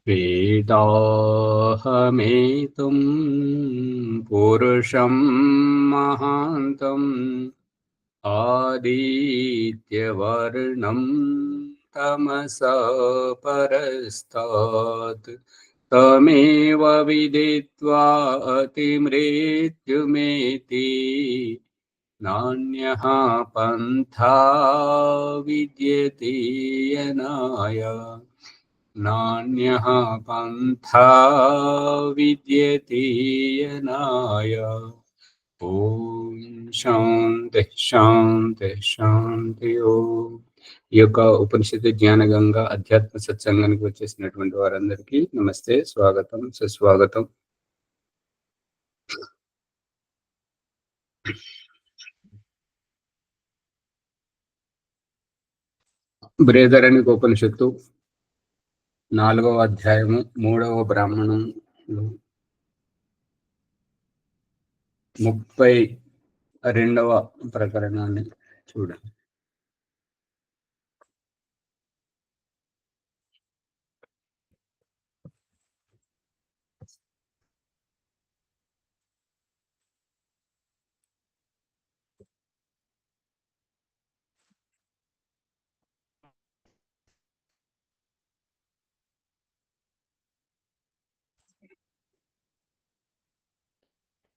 वेदाहमेतं पुरुषं महान्तम् आदित्यवर्णं तमसः परस्तात् तमेव विदित्वा अतिमृत्युमेति नान्यः पन्था विद्यते यनाय नान्यः पन्था विद्यते यनाय। ఓం శాంతి శాంతి శాంతి. ఓం. ఈ యొక్క ఉపనిషత్తు జ్ఞాన గంగా అధ్యాత్మ సత్సంగానికి వచ్చేసినటువంటి వారందరికీ నమస్తే, స్వాగతం, సుస్వాగతం. బృహదారణ్యక ఉపనిషత్తు 4వ అధ్యాయము 3వ బ్రాహ్మణం 32వ ప్రకరణాన్ని చూడండి.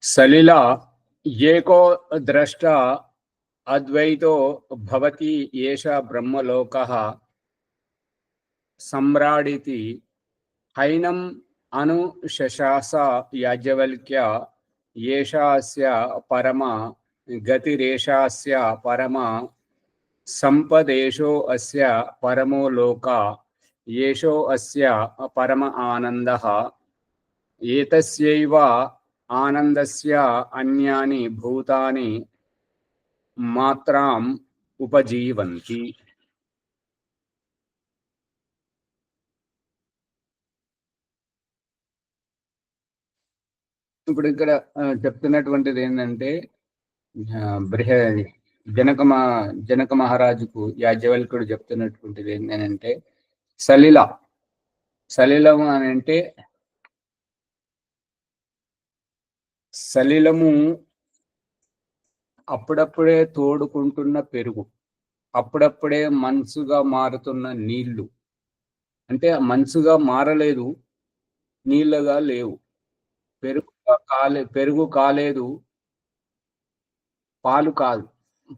సలిల ఏకో ద్రష్ట అద్వైతో భవతి ఏష బ్రహ్మలోకః సమ్రాడితి హైనం అనుశశాస యాజ్ఞవల్క్య ఏషాస్య పరమ గతిరేషాస్య పరమ సంపదేశో అస్య పరమో లోక ఏషో అస్య పరమ ఆనందః ఏతస్యైవ ఆనందస్య అన్యాని భూతాని మాత్రాం ఉపజీవంతి. ఇప్పుడు ఇక్కడ చెప్తున్నటువంటిది ఏంటంటే, జనక మహారాజుకు యాజ్ఞవల్కుడు చెప్తున్నటువంటిది ఏంటంటే, సలిలం అని అంటే సలిలము అప్పుడప్పుడే తోడుకుంటున్న పెరుగు, అప్పుడప్పుడే మంచుగా మారుతున్న నీళ్లు. అంటే మంచుగా మారలేదు, నీళ్ళగా లేవు. పెరుగు కాలేదు, పాలు కాదు.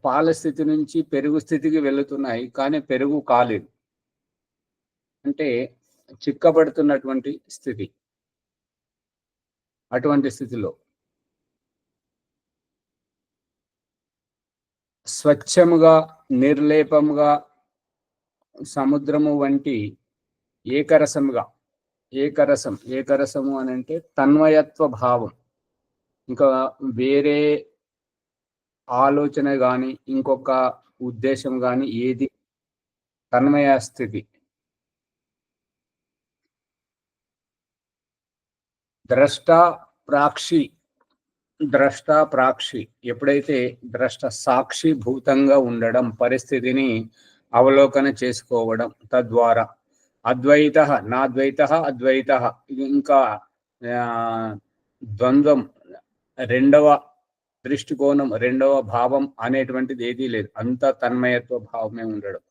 పాల స్థితి నుంచి పెరుగు స్థితికి వెళుతున్నాయి, కానీ పెరుగు కాలేదు. అంటే చిక్కబడుతున్నటువంటి స్థితి. అటువంటి స్థితిలో స్వచ్ఛముగా నిర్లేపముగా సముద్రము వంటి ఏకరసము అని అంటే తన్మయత్వ భావం, ఇంకా వేరే ఆలోచన కానీ ఇంకొక ఉద్దేశం కానీ ఏది, తన్మయ స్థితి. ద్రష్ట ప్రాక్షి ఎప్పుడైతే ద్రష్ట సాక్షి భూతంగా ఉండడం, పరిస్థితిని అవలోకన చేసుకోవడం, తద్వారా అద్వైత నాద్వైత అద్వైత, ఇంకా ద్వంద్వం, రెండవ దృష్టికోణం, రెండవ భావం అనేటువంటిది ఏదీ లేదు. అంత తన్మయత్వ భావమే ఉండడం.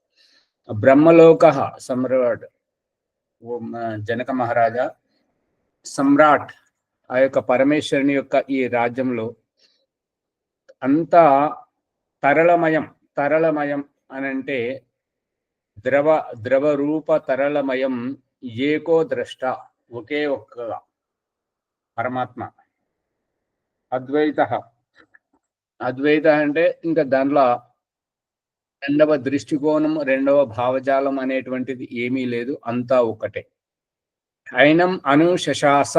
బ్రహ్మలోక సమ్రాట్, జనక మహారాజా, సమ్రాట్ ఆ యొక్క పరమేశ్వరుని యొక్క ఈ రాజ్యంలో అంతా తరళమయం అని అంటే ద్రవ రూప తరళమయం. ఏకో ద్రష్ట, ఒకే ఒక్క పరమాత్మ. అద్వైత అంటే ఇంకా దాంట్లో రెండవ దృష్టికోణం, రెండవ భావజాలం అనేటువంటిది ఏమీ లేదు, అంతా ఒకటే. అయినం అనుశశాస,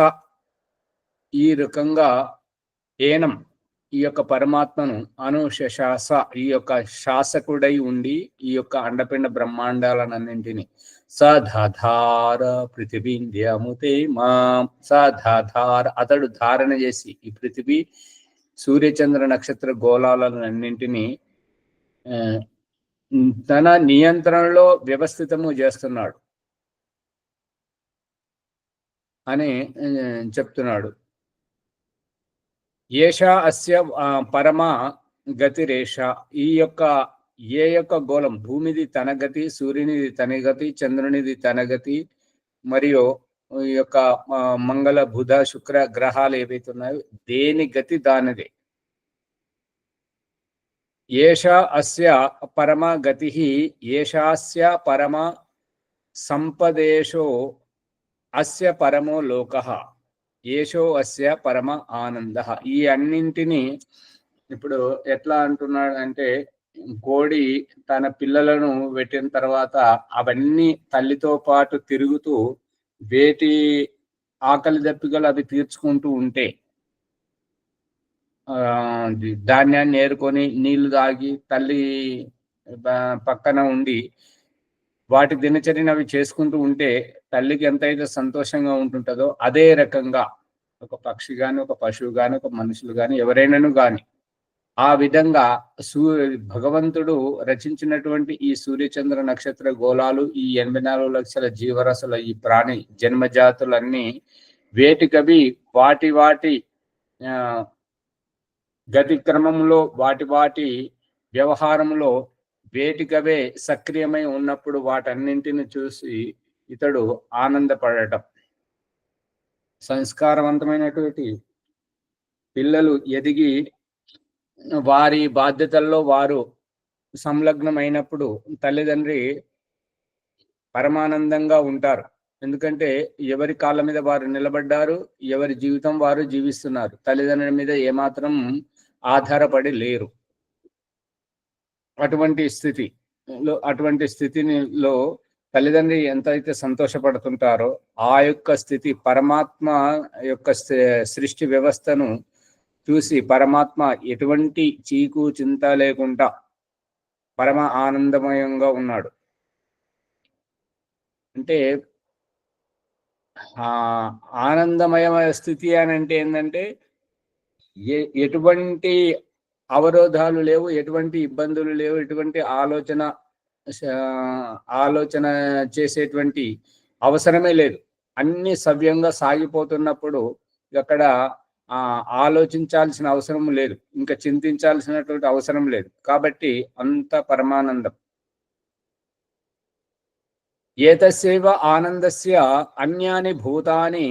ఈ రకంగా ఏనం ఈ యొక్క పరమాత్మను అనుశశాస, ఈ యొక్క శాసకుడై ఉండి ఈ యొక్క అండపిండ బ్రహ్మాండాలన్నింటినీ సధాధార పృథివీంద్యముతే మాం, సధాధార అతడు ధారణ చేసి ఈ పృథివీ సూర్యచంద్ర నక్షత్ర గోళాలన్నింటినీ తన నియంత్రణలో వ్యవస్థితము చేస్తున్నాడు. అని చెప్తున్నాడు. ఏష అస్య పరమ గతిరేష. ఈ యొక్క ఏ యొక్క గోళం, భూమిది తన గతి, సూర్యునిది తన గతి, చంద్రునిది తన గతి, మరియు ఈ యొక్క మంగళ బుధ శుక్ర గ్రహాలు ఏవైతే ఉన్నాయో దేని గతి దానిదే. ఏష అస్య పరమ గతి, ఏషాస్య పరమ సంపదేశో అస్య పరమో లోకః, ఏషో అస్య పరమ ఆనంద. ఈ అన్నింటినీ ఇప్పుడు ఎట్లా అంటున్నాడు అంటే, కోడి తన పిల్లలను పెట్టిన తర్వాత అవన్నీ తల్లితో పాటు తిరుగుతూ వేటి ఆకలి దప్పికలు అవి తీర్చుకుంటూ ఉంటే, ధాన్యాన్ని ఏరుకొని నీళ్లు తాగి తల్లి పక్కన ఉండి వాటి దినచర్యను అవి చేసుకుంటూ ఉంటే తల్లికి ఎంతైతే సంతోషంగా ఉంటుంటుందో, అదే రకంగా ఒక పక్షి కానీ, ఒక పశువు కానీ, ఒక మనుషులు కానీ, ఎవరైనాను కానీ ఆ విధంగా భగవంతుడు రచించినటువంటి ఈ సూర్యచంద్ర నక్షత్ర గోళాలు, ఈ 84 లక్షల జీవరాశుల ఈ ప్రాణి జన్మజాతులన్నీ వేటికవి వాటి వాటి గతి క్రమంలో, వాటి వాటి వ్యవహారంలో వేటికవే సక్రియమై ఉన్నప్పుడు వాటన్నింటిని చూసి ఇతడు ఆనందపడటం. సంస్కారవంతమైనటువంటి పిల్లలు ఎదిగి వారి బాధ్యతల్లో వారు సంలగ్నమైనప్పుడు తల్లిదండ్రి పరమానందంగా ఉంటారు. ఎందుకంటే ఎవరి కాళ్ళ మీద వారు నిలబడ్డారు, ఎవరి జీవితం వారు జీవిస్తున్నారు. తల్లిదండ్రుల మీద ఏమాత్రం ఆధారపడి లేరు. అటువంటి స్థితిలో తల్లిదండ్రి ఎంతైతే సంతోషపడుతుంటారో ఆ యొక్క స్థితి, పరమాత్మ యొక్క సృష్టి వ్యవస్థను చూసి పరమాత్మ ఎటువంటి చీకు చింత లేకుండా పరమ ఆనందమయంగా ఉన్నాడు. అంటే ఆనందమయమైన స్థితి అని అంటే ఏంటంటే ఎటువంటి అవరోధాలు లేవు, ఎటువంటి ఇబ్బందులు లేవు, ఎటువంటి ఆలోచన చేసేటువంటి అవసరమే లేదు. అన్ని సవ్యంగా సాగిపోతున్నప్పుడు అక్కడ ఆలోచించాల్సిన అవసరం లేదు, ఇంకా చింతించాల్సినటువంటి అవసరం లేదు. కాబట్టి అంత పరమానందం. ఏతస్యైవ ఆనందస్య అన్యాని భూతాని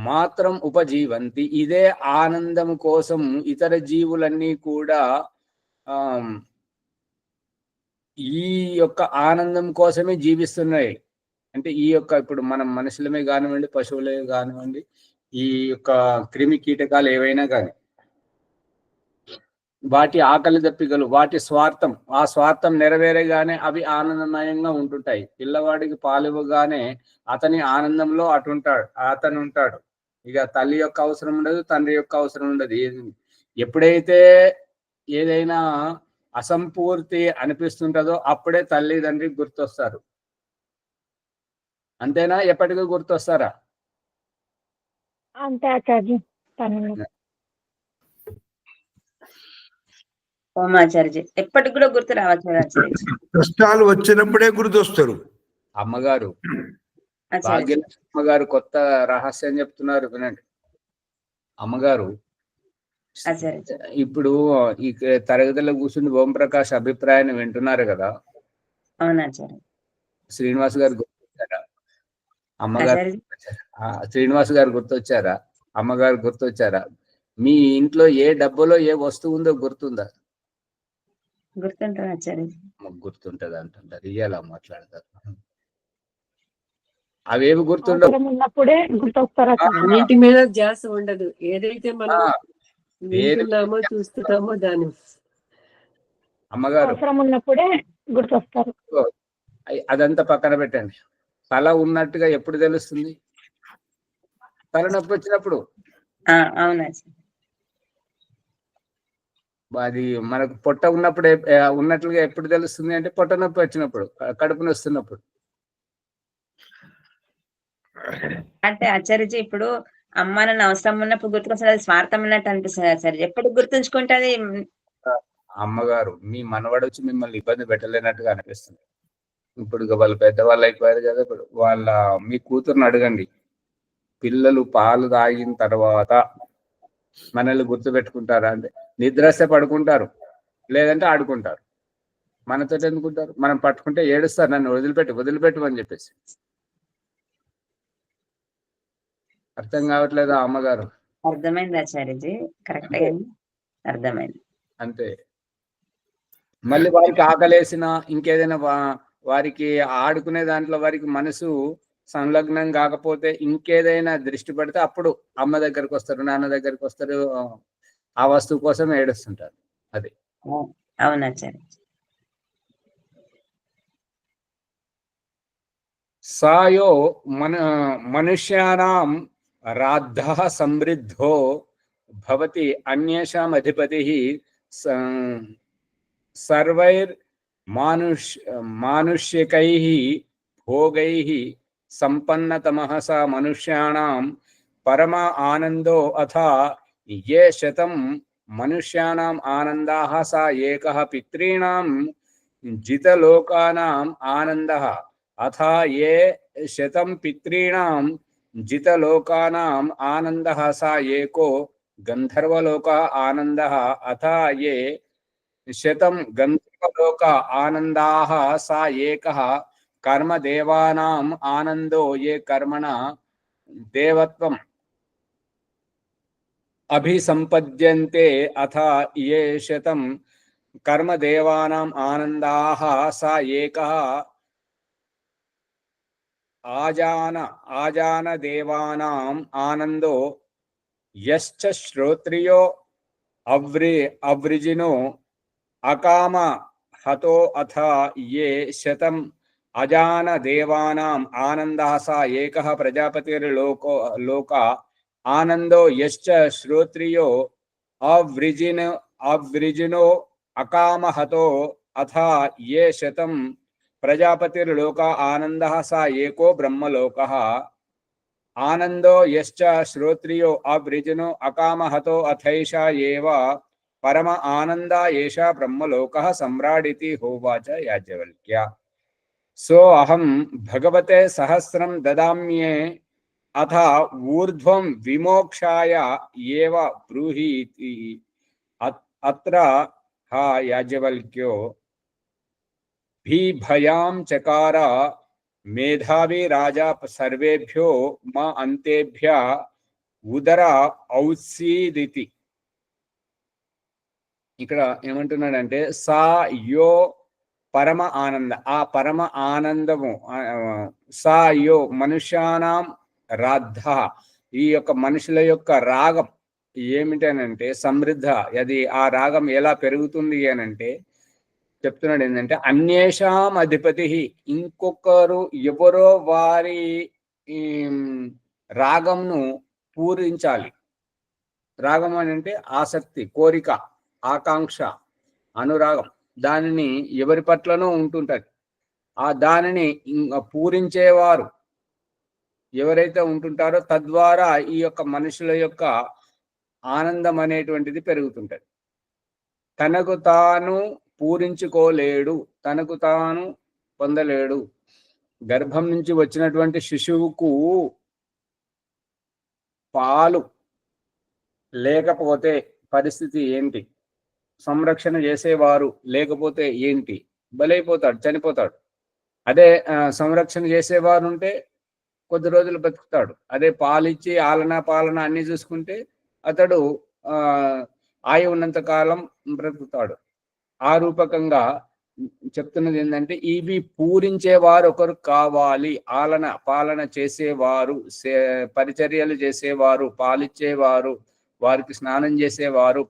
మాత్రం ఉపజీవంతి. ఇదే ఆనందం కోసం ఇతర జీవులన్నీ కూడా ఈ యొక్క ఆనందం కోసమే జీవిస్తున్నాయి. అంటే ఈ యొక్క ఇప్పుడు మనం మనుషులమే కానివ్వండి, పశువులే కానివ్వండి, ఈ యొక్క క్రిమి కీటకాలు ఏవైనా కానీ వాటి ఆకలి దప్పికలు, వాటి స్వార్థం, ఆ స్వార్థం నెరవేరగానే అవి ఆనందమయంగా ఉంటుంటాయి. పిల్లవాడికి పాలివ్వగానే అతని ఆనందంలో అతను ఉంటాడు. ఇక తల్లి యొక్క అవసరం ఉండదు, తండ్రి యొక్క అవసరం ఉండదు. ఎప్పుడైతే ఏదైనా అసంపూర్తి అనిపిస్తుంటుందో అప్పుడే తల్లిదండ్రి గుర్తొస్తారు. అంతేనా? ఎప్పటికీ గుర్తొస్తారా? అంతే ఆచార్య. ఓమాచార్య ఎప్పటికి కూడా గుర్తు రావచ్చు. కష్టాలు వచ్చినప్పుడే గుర్తొస్తారు. అమ్మగారు, అమ్మగారు కొత్త రహస్యం చెప్తున్నారు, వినండి. అమ్మగారు ఇప్పుడు ఈ తరగతిలో కూర్చుని ఓంప్రకాష్ అభిప్రాయాన్ని వింటున్నారు కదా. అవునాచార్య. శ్రీనివాస్ గారు గుర్తొచ్చారా? అమ్మగారు శ్రీనివాస్ గారు గుర్తొచ్చారా? అమ్మగారు గుర్తొచ్చారా? మీ ఇంట్లో ఏ డబ్బులో ఏ వస్తువు ఉందో గుర్తుందా? గుర్తుంటది అంటారు. ఇయ్యాల మాట్లాడతారు. అవేవి గుర్తుండవు. అన్నింటి మీద ధ్యాస ఉండదు. ఏదైతే మనం వింటున్నామో చూస్తున్నామో దాని అమ్మగారు ఉన్నప్పుడే గుర్తొస్తారు. అదంతా పక్కన పెట్టండి. తల ఉన్నట్టుగా ఎప్పుడు తెలుస్తుంది? తలనొప్పి వచ్చినప్పుడు. అది మనకు పొట్ట ఉన్నప్పుడు ఉన్నట్లుగా ఎప్పుడు తెలుస్తుంది అంటే పొట్ట నొప్పి వచ్చినప్పుడు, కడుపు నొస్తున్నప్పుడు. అంటే ఆచార్యజీ ఇప్పుడు అమ్మ నన్ను అవసరం ఉన్నప్పుడు గుర్తుకొస్తుంది, అది స్వార్థం అన్నట్టు అనిపిస్తుంది ఆచార్య. ఎప్పుడు గుర్తుంచుకుంటుంది? అమ్మగారు మీ మనవాడు వచ్చి మిమ్మల్ని ఇబ్బంది పెట్టలేనట్టుగా అనిపిస్తుంది. ఇప్పుడు వాళ్ళు పెద్దవాళ్ళు అయిపోయారు కదా. ఇప్పుడు మీ కూతురుని అడగండి, పిల్లలు పాలు తాగిన తర్వాత మనల్ని గుర్తుపెట్టుకుంటారా అంటే నిద్రస్తే పడుకుంటారు, లేదంటే ఆడుకుంటారు. మనతో ఎందుకుంటారు? మనం పట్టుకుంటే ఏడుస్తారు, నన్ను వదిలిపెట్టు అని చెప్పేసి. అర్థం కావట్లేదా అమ్మగారు? అర్థమైంది ఆచార్యజీ, కరెక్ట్ అర్థమైంది. అంతే. మళ్ళీ వారికి ఆకలేసిన ఇంకేదైనా వారికి ఆడుకునే దాంట్లో వారికి మనసు సంలగ్నం కాకపోతే ఇంకేదైనా దృష్టి పడితే అప్పుడు అమ్మ దగ్గరికి వస్తారు, నాన్న దగ్గరికి వస్తారు, ఆ వస్తువు కోసం ఏడుస్తుంటారు. అది అవునాచార్య. సాయో మనుష్యానాం రాద్ధః సమృద్ధో భవతి అన్యేషాం అధిపతిః సర్వైర్ మానుష్యకైః భోగైః సంపన్నతమః స మనుష్యానాం పరమ ఆనందో అథ ఏ శతం మనుష్యానాం ఆనందాః స ఏకః పితॄణాం జితలోకానాం ఆనందః అథ ఏ శతం పితॄణాం జితలోకానాం ఆనందః స ఏకో గంధర్వలోక ఆనందః అథ ఏ శతం గంధర్వలోక ఆనందాః స ఏకః కర్మదేవానాం ఆనందో ఏ కర్మణ దేవత్వం అభిసంపద్యంతే అథ ఏ శతం కర్మదేవానాం ఆనందాః స ఏకః ఆజాన దేవానాం ఆనందో యశ్చ శ్రోత్రియో అవ్రిజినో అకామ హతో అథ ఏ శతం అజాన దేవానాం ఆనందః స ఏకః ప్రజాపతిర్లోక ఆనందో యశ్చ శ్రోత్రియో అవ్రిజినో అకామ హతో అథ ఏ శతం ప్రజాపతిర్లోక ఆనందః స ఏకో బ్రహ్మలోకః ఆనందో యశ్చ శ్రోత్రియో అవ్రిజినో అకామహతో అథైష ఏవ పరమ ఆనంద ఏషా బ్రహ్మలోకః సమ్రాడితి హోవాచ యాజ్ఞవల్క్య. సో అహం భగవతే సహస్రం దదామ్యే అథ ఊర్ధ్వం విమోక్షాయ ఏవ బ్రూహి అత్ర హ యాజ్ఞవల్క్యో భీభయాం చకార మేధావి రాజా సర్వేభ్యో మా అంతేభ్య ఉదర ఔత్సీదితి. ఇక్కడ ఏమంటున్నాడంటే సా యో పరమ ఆనంద, ఆ పరమ ఆనందము సా యో మనుష్యానాం రాద్ధ, ఈ యొక్క మనుషుల యొక్క రాగం ఏమిటనంటే సమృద్ధ. అది ఆ రాగం ఎలా పెరుగుతుంది అనంటే చెప్తున్నాడు ఏంటంటే అన్యేషాం అధిపతి, ఇంకొకరు ఎవరో వారి రాగంను పూరించాలి. రాగం అని అంటే ఆసక్తి, కోరిక, ఆకాంక్ష, అనురాగం, దానిని ఎవరి పట్లనో ఉంటుంటది. ఆ దానిని పూరించేవారు ఎవరైతే ఉంటుంటారో తద్వారా ఈ యొక్క మనుషుల యొక్క ఆనందం అనేటువంటిది పెరుగుతుంటది. తనకు తాను పూరించుకోలేడు, తనకు తాను పొందలేడు. గర్భం నుంచి వచ్చినటువంటి శిశువుకు పాలు లేకపోతే పరిస్థితి ఏంటి? సంరక్షణ చేసేవారు లేకపోతే ఏంటి? బలైపోతాడు, చనిపోతాడు. అదే సంరక్షణ చేసేవారు ఉంటే కొద్ది రోజులు బతుకుతాడు. అదే పాలిచ్చి ఆలన పాలన అన్ని చూసుకుంటే అతడు ఆయువు ఉన్నంత కాలం బ్రతుకుతాడు. ఆ రూపకంగా చెప్తున్నది ఏంటంటే ఇవి పూరించేవారు ఒకరు కావాలి. ఆలన పాలన చేసేవారు, పరిచర్యలు చేసేవారు, పాలిచ్చేవారు, వారికి స్నానం చేసేవారు,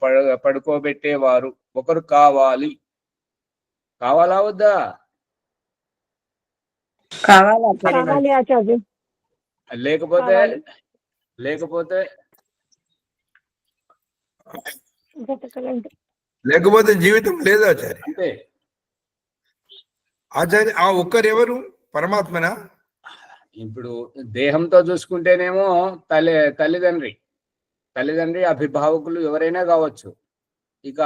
పడుకోబెట్టేవారు ఒకరు కావాలి. కావాలా వద్దా? కావాలి ఆచార్య. లేకపోతే లేకపోతే జీవితం లేదు ఆచార్య. అంతే. ఆచార్య ఆ ఒక్కరెవరు? పరమాత్మనా? ఇప్పుడు దేహంతో చూసుకుంటేనేమో తల్లిదండ్రి అభిభావకులు ఎవరైనా కావచ్చు. ఇక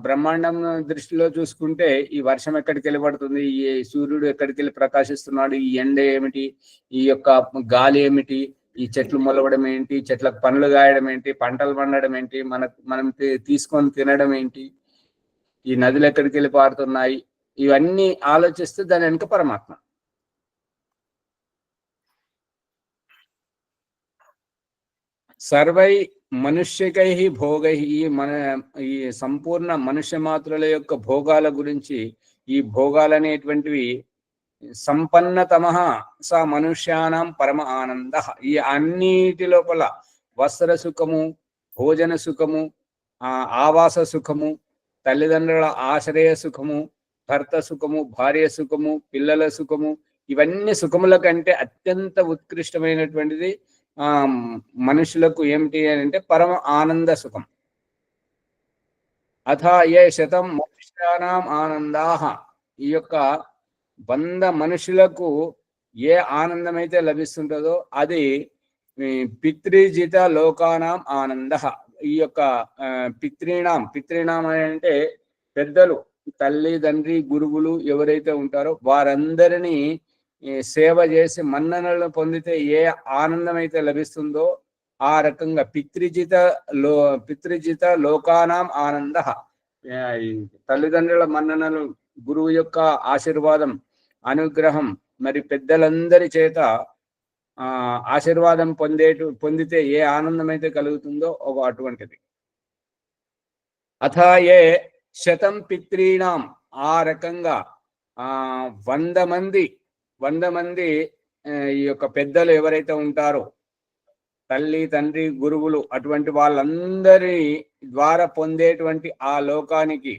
బ్రహ్మాండం దృష్టిలో చూసుకుంటే ఈ వర్షం ఎక్కడికి వెళ్ళి పడుతుంది, ఈ సూర్యుడు ఎక్కడికి వెళ్ళి ప్రకాశిస్తున్నాడు, ఈ ఎండ ఏమిటి, ఈ యొక్క గాలి ఏమిటి, ఈ చెట్లు మొలవడం ఏంటి, చెట్లకు పండ్లు కాయడం ఏంటి, పంటలు పండడం ఏంటి, మనం తీసుకొని తినడం ఏంటి, ఈ నదులు ఎక్కడికి వెళ్ళి పారుతున్నాయి, ఇవన్నీ ఆలోచిస్తే దాని వెనుక పరమాత్మ. సర్వై మనుష్యకై భోగై, ఈ సంపూర్ణ మనుష్య మాత్రుల యొక్క భోగాల గురించి, ఈ భోగాలనేటువంటివి సంపన్నతమ స మనుష్యానాం పరమ ఆనంద, ఈ అన్నిటి లోపల వస్త్ర సుఖము, భోజన సుఖము, ఆవాస సుఖము, తల్లిదండ్రుల ఆశ్రయ సుఖము, భర్త సుఖము, భార్య సుఖము, పిల్లల సుఖము, ఇవన్నీ సుఖముల కంటే అత్యంత ఉత్కృష్టమైనటువంటిది మనుషులకు ఏమిటి అని అంటే పరమ ఆనంద సుఖం. అథ ఏ శతం మనుష్యానాం ఆనందాః, ఈ యొక్క 100 మనుషులకు ఏ ఆనందమైతే లభిస్తుంటుందో అది పితృజిత లోకానాం ఆనంద. ఈ యొక్క పితృణాం అంటే పెద్దలు, తల్లి తండ్రి గురువులు ఎవరైతే ఉంటారో వారందరినీ సేవ చేసి మన్ననలను పొందితే ఏ ఆనందం అయితే లభిస్తుందో ఆ రకంగా పితృజిత లోకానాం ఆనంద. తల్లిదండ్రుల మన్ననలు, గురువు యొక్క ఆశీర్వాదం, అనుగ్రహం, మరి పెద్దలందరి చేత ఆశీర్వాదం పొందితే ఏ ఆనందం అయితే కలుగుతుందో అటువంటిది. అథ ఏ శతం పితృణాం, ఆ రకంగా 100 మంది ఈ యొక్క పెద్దలు ఎవరైతే ఉంటారో, తల్లి తండ్రి గురువులు, అటువంటి వాళ్ళందరి ద్వారా పొందేటువంటి ఆ లోకానికి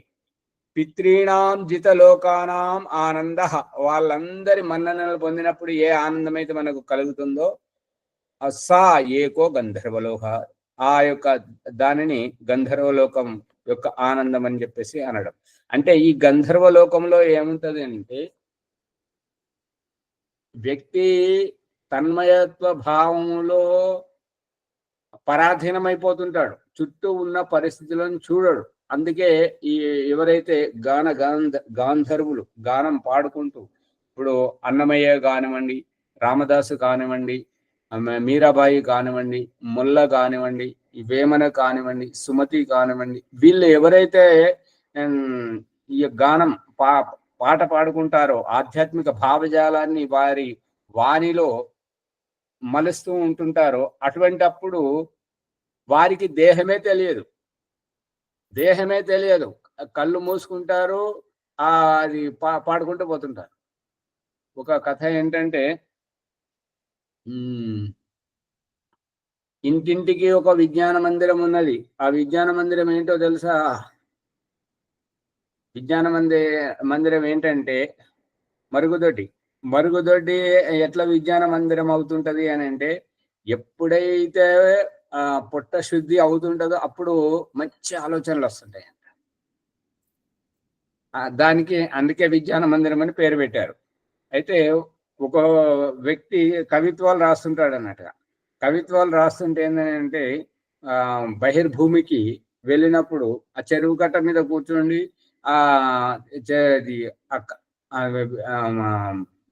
పితృణాం జిత లోకానాం ఆనంద, వాళ్ళందరి మన్ననలు పొందినప్పుడు ఏ ఆనందం అయితే మనకు కలుగుతుందో సా ఏకో గంధర్వలోక, ఆ యొక్క దానిని గంధర్వలోకం యొక్క ఆనందం అని చెప్పేసి అనడం. అంటే ఈ గంధర్వలోకంలో ఏముంటది అంటే వ్యక్తి తన్మయత్వ భావంలో పరాధీనమైపోతుంటాడు, చుట్టూ ఉన్న పరిస్థితులను చూడడు. అందుకే ఈ ఎవరైతే గాంధర్వులు గానం పాడుకుంటూ, ఇప్పుడు అన్నమయ్య కానివ్వండి, రామదాసు కానివ్వండి, మీరాబాయి కానివ్వండి, ముల్ల కానివ్వండి, వేమన కానివ్వండి, సుమతి కానివ్వండి, వీళ్ళు ఎవరైతే ఈ గానం పాట పాడుకుంటారో ఆధ్యాత్మిక భావజాలాన్ని వారి వాణిలో మలుస్తూ ఉంటుంటారో అటువంటి అప్పుడు వారికి దేహమే తెలియదు, కళ్ళు మూసుకుంటారు, అది పాడుకుంటూ పోతుంటారు. ఒక కథ ఏంటంటే ఇంటింటికి ఒక విజ్ఞాన మందిరం ఉన్నది. ఆ విజ్ఞాన మందిరం ఏంటో తెలుసా? విజ్ఞాన మందిరం ఏంటంటే మరుగుదొడ్డి ఎట్లా విజ్ఞాన మందిరం అవుతుంటది అని అంటే, ఎప్పుడైతే పొట్ట శుద్ధి అవుతుంటుందో అప్పుడు మంచి ఆలోచనలు వస్తుంటాయి. అందుకే విజ్ఞాన మందిరం అని పేరు పెట్టారు. అయితే ఒక వ్యక్తి కవిత్వాలు రాస్తుంటాడు అన్నట్టుగా. కవిత్వాలు రాస్తుంటే ఏంటంటే బహిర్భూమికి వెళ్ళినప్పుడు ఆ చెరువు కట్ట మీద కూర్చోండి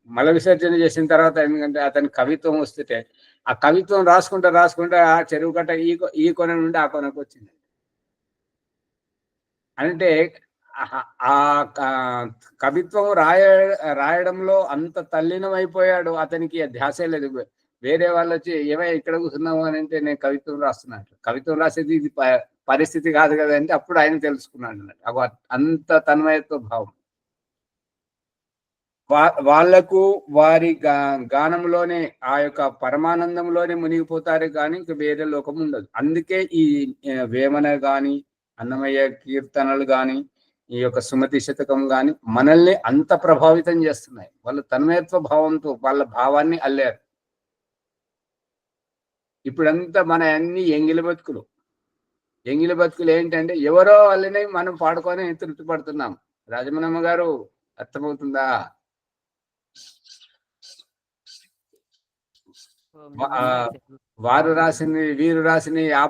మల విసర్జన చేసిన తర్వాత ఎందుకంటే అతని కవిత్వం వస్తుంటే ఆ కవిత్వం రాసుకుంటా ఆ చెరువు కట్ట ఈ కొన నుండి ఆ కొనకు వచ్చింది. అంటే ఆ కవిత్వం రాయడంలో అంత తల్లీనం అయిపోయాడు, అతనికి ధ్యాసే లేదు. వేరే వాళ్ళు వచ్చి ఏమైనా ఇక్కడ కూర్చున్నావు అని అంటే నేను కవిత్వం రాస్తున్నాను. కవిత్వం రాసేది ఇది పరిస్థితి కాదు కదా అంటే అప్పుడు ఆయన తెలుసుకున్నాడు అన్నట్టు. అంత తన్మయత్వ భావం వాళ్లకు వారి గానంలోనే ఆ యొక్క పరమానందంలోనే మునిగిపోతారు కానీ ఇంక వేరే లోకం ఉండదు. అందుకే ఈ వేమన గాని, అన్నమయ్య కీర్తనలు గాని, ఈ యొక్క సుమతి శతకం గాని మనల్ని అంత ప్రభావితం చేస్తున్నాయి. వాళ్ళు తన్మయత్వ భావంతో వాళ్ళ భావాన్ని అల్లారు. ఇప్పుడంతా మన అన్ని ఎంగిలి బతుకులు ఏంటంటే ఎవరో వాళ్ళని మనం పాడుకొని తృప్తి పడుతున్నాం. రాజమనమ్మ గారు అర్థమవుతుందా? వీరు రాసిన ఆ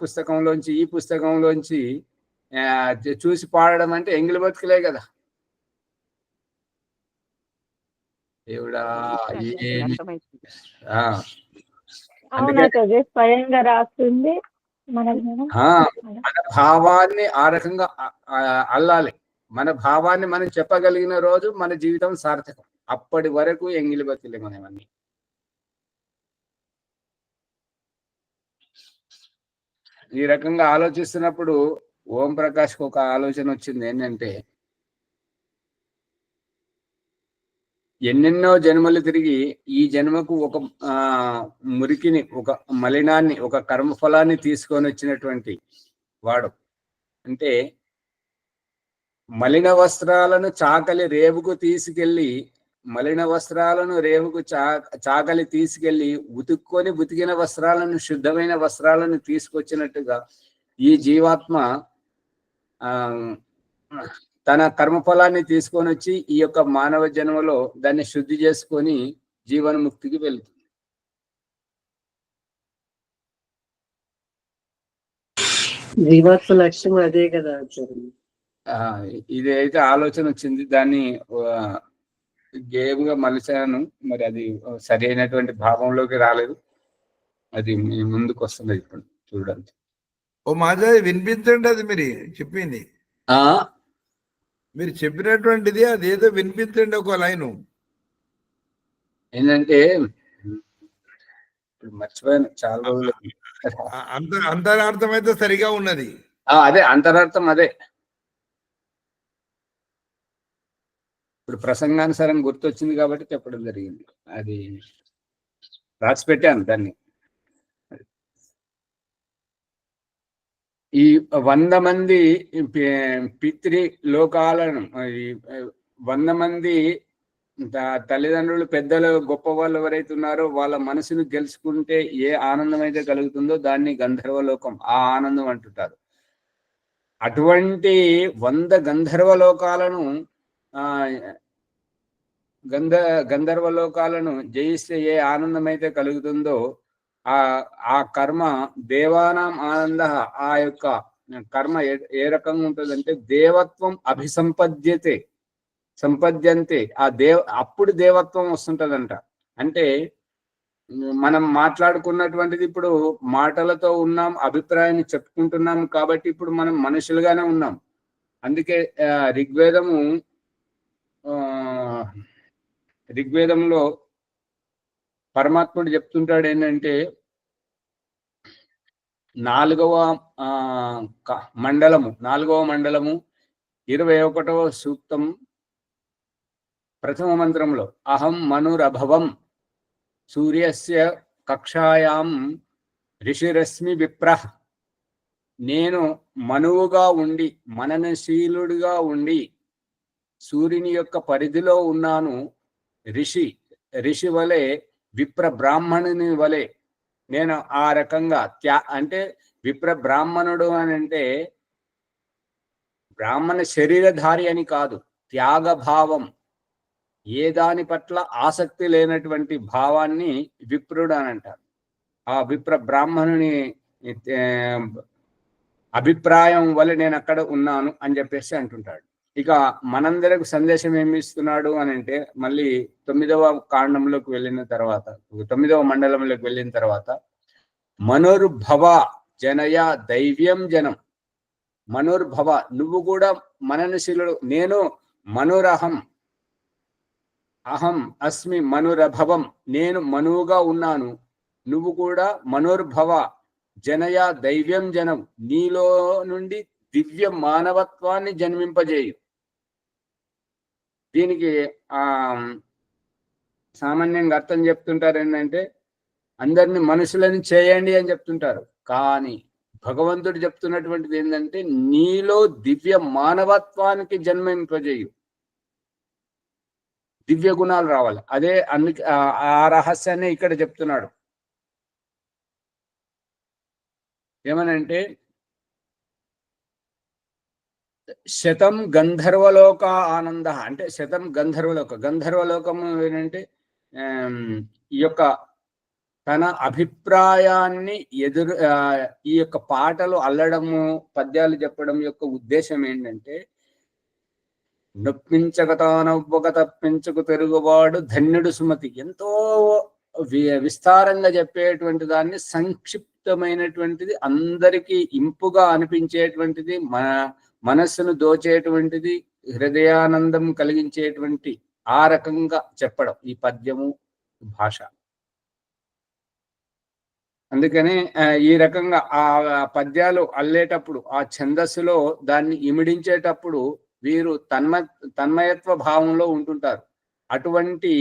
పుస్తకంలోంచి ఈ పుస్తకంలోంచి చూసి పాడడం అంటే ఎంగిలి బతుకులే కదా. దేవుడా ఏమి ఆ, అందుకే అవునాచార్య స్వయంగా రాస్తుంది మన మన భావాన్ని ఆ రకంగా అల్లాలి. మన భావాన్ని మనం చెప్పగలిగిన రోజు మన జీవితం సార్థకం. అప్పటి వరకు ఎంగిలి బతిలే మనమన్నీ. ఈ రకంగా ఆలోచిస్తున్నప్పుడు ఓం ప్రకాష్కి ఒక ఆలోచన వచ్చింది. ఏంటంటే ఎన్నెన్నో జన్మలు తిరిగి ఈ జన్మకు ఒక మురికిని, ఒక మలినాన్ని, ఒక కర్మఫలాన్ని తీసుకొని వచ్చినటువంటి వాడు. అంటే మలిన వస్త్రాలను చాకలి రేవుకు తీసుకెళ్ళి, మలిన వస్త్రాలను రేవుకు చాకలి తీసుకెళ్ళి ఉతికిన వస్త్రాలను, శుద్ధమైన వస్త్రాలను తీసుకొచ్చినట్టుగా ఈ జీవాత్మ తన కర్మఫలాన్ని తీసుకొని వచ్చి ఈ యొక్క మానవ జన్మలో దాన్ని శుద్ధి చేసుకొని జీవన్ముక్తికి వెళ్తుంది. జీవాత్మ లక్ష్యం అదే కదా. ఇది అయితే ఆలోచన వచ్చింది. దాన్ని గేమ్గా మలిచాను. మరి అది సరి అయినటువంటి భావంలోకి రాలేదు. అది మీ ముందుకు వస్తుంది ఇప్పుడు చూడండి. ఓ మాజాది వినిపించండి. అది మీరు చెప్పింది, మీరు చెప్పినటువంటిది అదేదో వినిపించండి ఒక లైను. ఏంటంటే మర్చిపోయాను చాలా రోజులు. అంతరార్థం అయితే సరిగా ఉన్నది. అదే అంతరార్థం అదే. ఇప్పుడు ప్రసంగానుసారం గుర్తొచ్చింది కాబట్టి చెప్పడం జరిగింది. అది రాసి పెట్టాను దాన్ని. ఈ 100 మంది పితృ లోకాలను, 100 మంది తల్లిదండ్రులు, పెద్దలు, గొప్ప వాళ్ళు ఎవరైతే ఉన్నారో వాళ్ళ మనసును గెలుచుకుంటే ఏ ఆనందం అయితే కలుగుతుందో దాన్ని గంధర్వలోకం, ఆ ఆనందం అంటుంటారు. అటువంటి 100 గంధర్వలోకాలను గంధర్వలోకాలను జయిస్తే ఏ ఆనందం అయితే కలుగుతుందో ఆ కర్మ దేవానాం ఆనంద. ఆ యొక్క కర్మ ఏ రకంగా ఉంటుందంటే దేవత్వం సంపద్యంతే. అప్పుడు దేవత్వం వస్తుంటదంట. అంటే మనం మాట్లాడుకున్నటువంటిది ఇప్పుడు మాటలతో ఉన్నాం, అభిప్రాయాన్ని చెప్పుకుంటున్నాం కాబట్టి ఇప్పుడు మనం మనుషులుగానే ఉన్నాం. అందుకే ఋగ్వేదంలో పరమాత్ముడు చెప్తుంటాడు ఏంటంటే 4వ మండలము 21వ సూక్తం ప్రథమ మంత్రంలో అహం మనురభవం సూర్యస్య కక్షాయాం ఋషిరశ్మి విప్రః. నేను మనువుగా ఉండి, మననశీలుడిగా ఉండి సూర్యుని యొక్క పరిధిలో ఉన్నాను. ఋషి వలె, విప్ర బ్రాహ్మణుని వలె నేను ఆ రకంగా అంటే విప్ర బ్రాహ్మణుడు అని అంటే బ్రాహ్మణ శరీరధారి అని కాదు, త్యాగభావం, ఏ దాని పట్ల ఆసక్తి లేనటువంటి భావాన్ని విప్రుడు అని అంటారు. ఆ విప్ర బ్రాహ్మణుని అభిప్రాయం వల్ల నేను అక్కడ ఉన్నాను అని చెప్పేసి అంటుంటాడు. ఇక మనందరికి సందేశం ఏమి ఇస్తున్నాడు అని అంటే మళ్ళీ 9వ కాండంలోకి వెళ్ళిన తర్వాత, 9వ మండలంలోకి వెళ్ళిన తర్వాత మనుర్భవ జనయ దైవ్యం జనం. మనుర్భవ, నువ్వు కూడా మననశీలుడు. నేను మనురహం, అహం అస్మి మనురభవం, నేను మనువుగా ఉన్నాను, నువ్వు కూడా మనుర్భవ జనయ దైవ్యం జనం, నీలో నుండి దివ్య మానవత్వాన్ని జన్మింపజేయు. దీనికి సామాన్యంగా అర్థం చెప్తుంటారు ఏంటంటే అందరిని మనుషులని చేయండి అని చెప్తుంటారు. కానీ భగవంతుడు చెప్తున్నటువంటిది ఏంటంటే నీలో దివ్య మానవత్వానికి జన్మింపజేయు, దివ్య గుణాలు రావాలి. అదే అందుకే ఆ రహస్యాన్ని ఇక్కడ చెప్తున్నాడు. ఏమనంటే శతం గంధర్వలోక ఆనంద అంటే శతం గంధర్వలోకము ఏంటంటే ఈ యొక్క తన అభిప్రాయాన్ని ఈ యొక్క పాటలు అల్లడము, పద్యాలు చెప్పడం యొక్క ఉద్దేశం ఏంటంటే నొప్పించక తానవ్వక తప్పించకు తిరుగువాడు ధన్యుడు సుమతి. ఎంతో విస్తారంగా చెప్పేటువంటి దాన్ని సంక్షిప్తమైనటువంటిది, అందరికీ ఇంపుగా అనిపించేటువంటిది, మన మనస్సును దోచేటువంటిది, హృదయానందం కలిగించేటువంటి ఆ రకంగా చెప్పడం ఈ పద్యము భాష. అందుకని ఈ రకంగా ఆ పద్యాలు అల్లేటప్పుడు ఆ ఛందస్సులో దాన్ని ఇమిడించేటప్పుడు వీరు తన్మయత్వ భావంలో ఉంటుంటారు. అటువంటి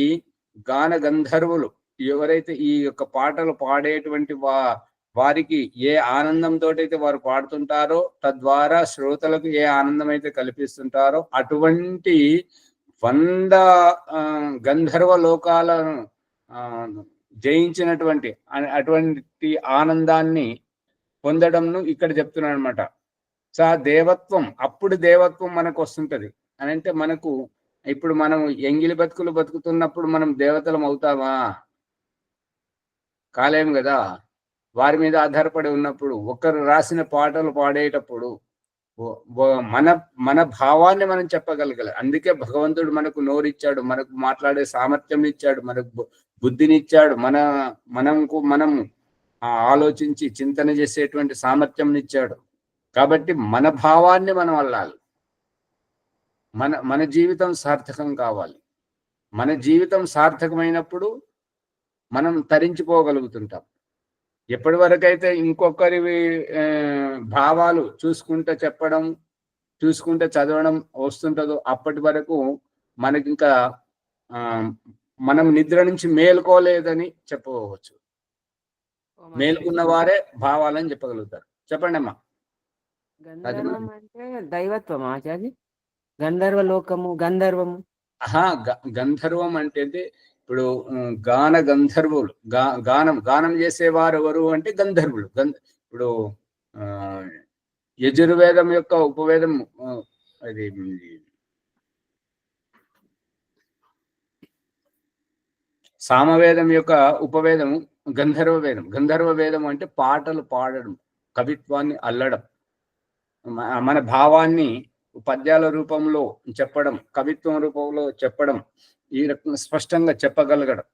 గాన గంధర్వులు ఎవరైతే ఈ యొక్క పాటలు పాడేటువంటి వారికి ఏ ఆనందంతో అయితే వారు పాడుతుంటారో, తద్వారా శ్రోతలకు ఏ ఆనందం అయితే కల్పిస్తుంటారో, అటువంటి 100 గంధర్వ లోకాలను జయించినటువంటి అటువంటి ఆనందాన్ని పొందడంను ఇక్కడ చెప్తున్నాడు అనమాట. దేవత్వం, అప్పుడు దేవత్వం మనకు వస్తుంటది అని అంటే, మనకు ఇప్పుడు మనం ఎంగిలి బతుకులు బతుకుతున్నప్పుడు మనం దేవతలం అవుతామా? కాలేం కదా. వారి మీద ఆధారపడి ఉన్నప్పుడు, ఒకరు రాసిన పాటలు పాడేటప్పుడు మన భావాన్ని మనం చెప్పగలగాలి. అందుకే భగవంతుడు మనకు నోరిచ్చాడు, మనకు మాట్లాడే సామర్థ్యం ఇచ్చాడు, మనకు బుద్ధినిచ్చాడు, మనం ఆలోచించి చింతన చేసేటువంటి సామర్థ్యం ఇచ్చాడు. కాబట్టి మన భావాన్ని మనం అల్లాలి. మన జీవితం సార్థకం కావాలి. మన జీవితం సార్థకమైనప్పుడు మనం తరించిపోగలుగుతుంటాం. ఎప్పటి వరకైతే ఇంకొకరి భావాలు చూసుకుంటూ చెప్పడం, చూసుకుంటూ చదవడం వస్తుంటుందో, అప్పటి వరకు మనకింకా మనం నిద్ర నుంచి మేల్కోలేదని చెప్పవచ్చు. మేల్కున్న వారే భావాలని చెప్పగలుగుతారు. చెప్పండి అమ్మా. గంధర్వం అంటే దైవత్వం ఆచార్య. గంధర్వ లోకము, గంధర్వము. గంధర్వం అంటే ఇప్పుడు గాన గంధర్వులు, గానం చేసేవారు ఎవరు అంటే గంధర్వులు. ఇప్పుడు యజుర్వేదం యొక్క ఉపవేదం, అది సామవేదం యొక్క ఉపవేదము గంధర్వ వేదం. గంధర్వ వేదం అంటే పాటలు పాడడం, కవిత్వాన్ని అల్లడం, మన భావాన్ని పద్యాల రూపంలో చెప్పడం, కవిత్వం రూపంలో చెప్పడం, ఈ రకంగా స్పష్టంగా చెప్పగలగడం.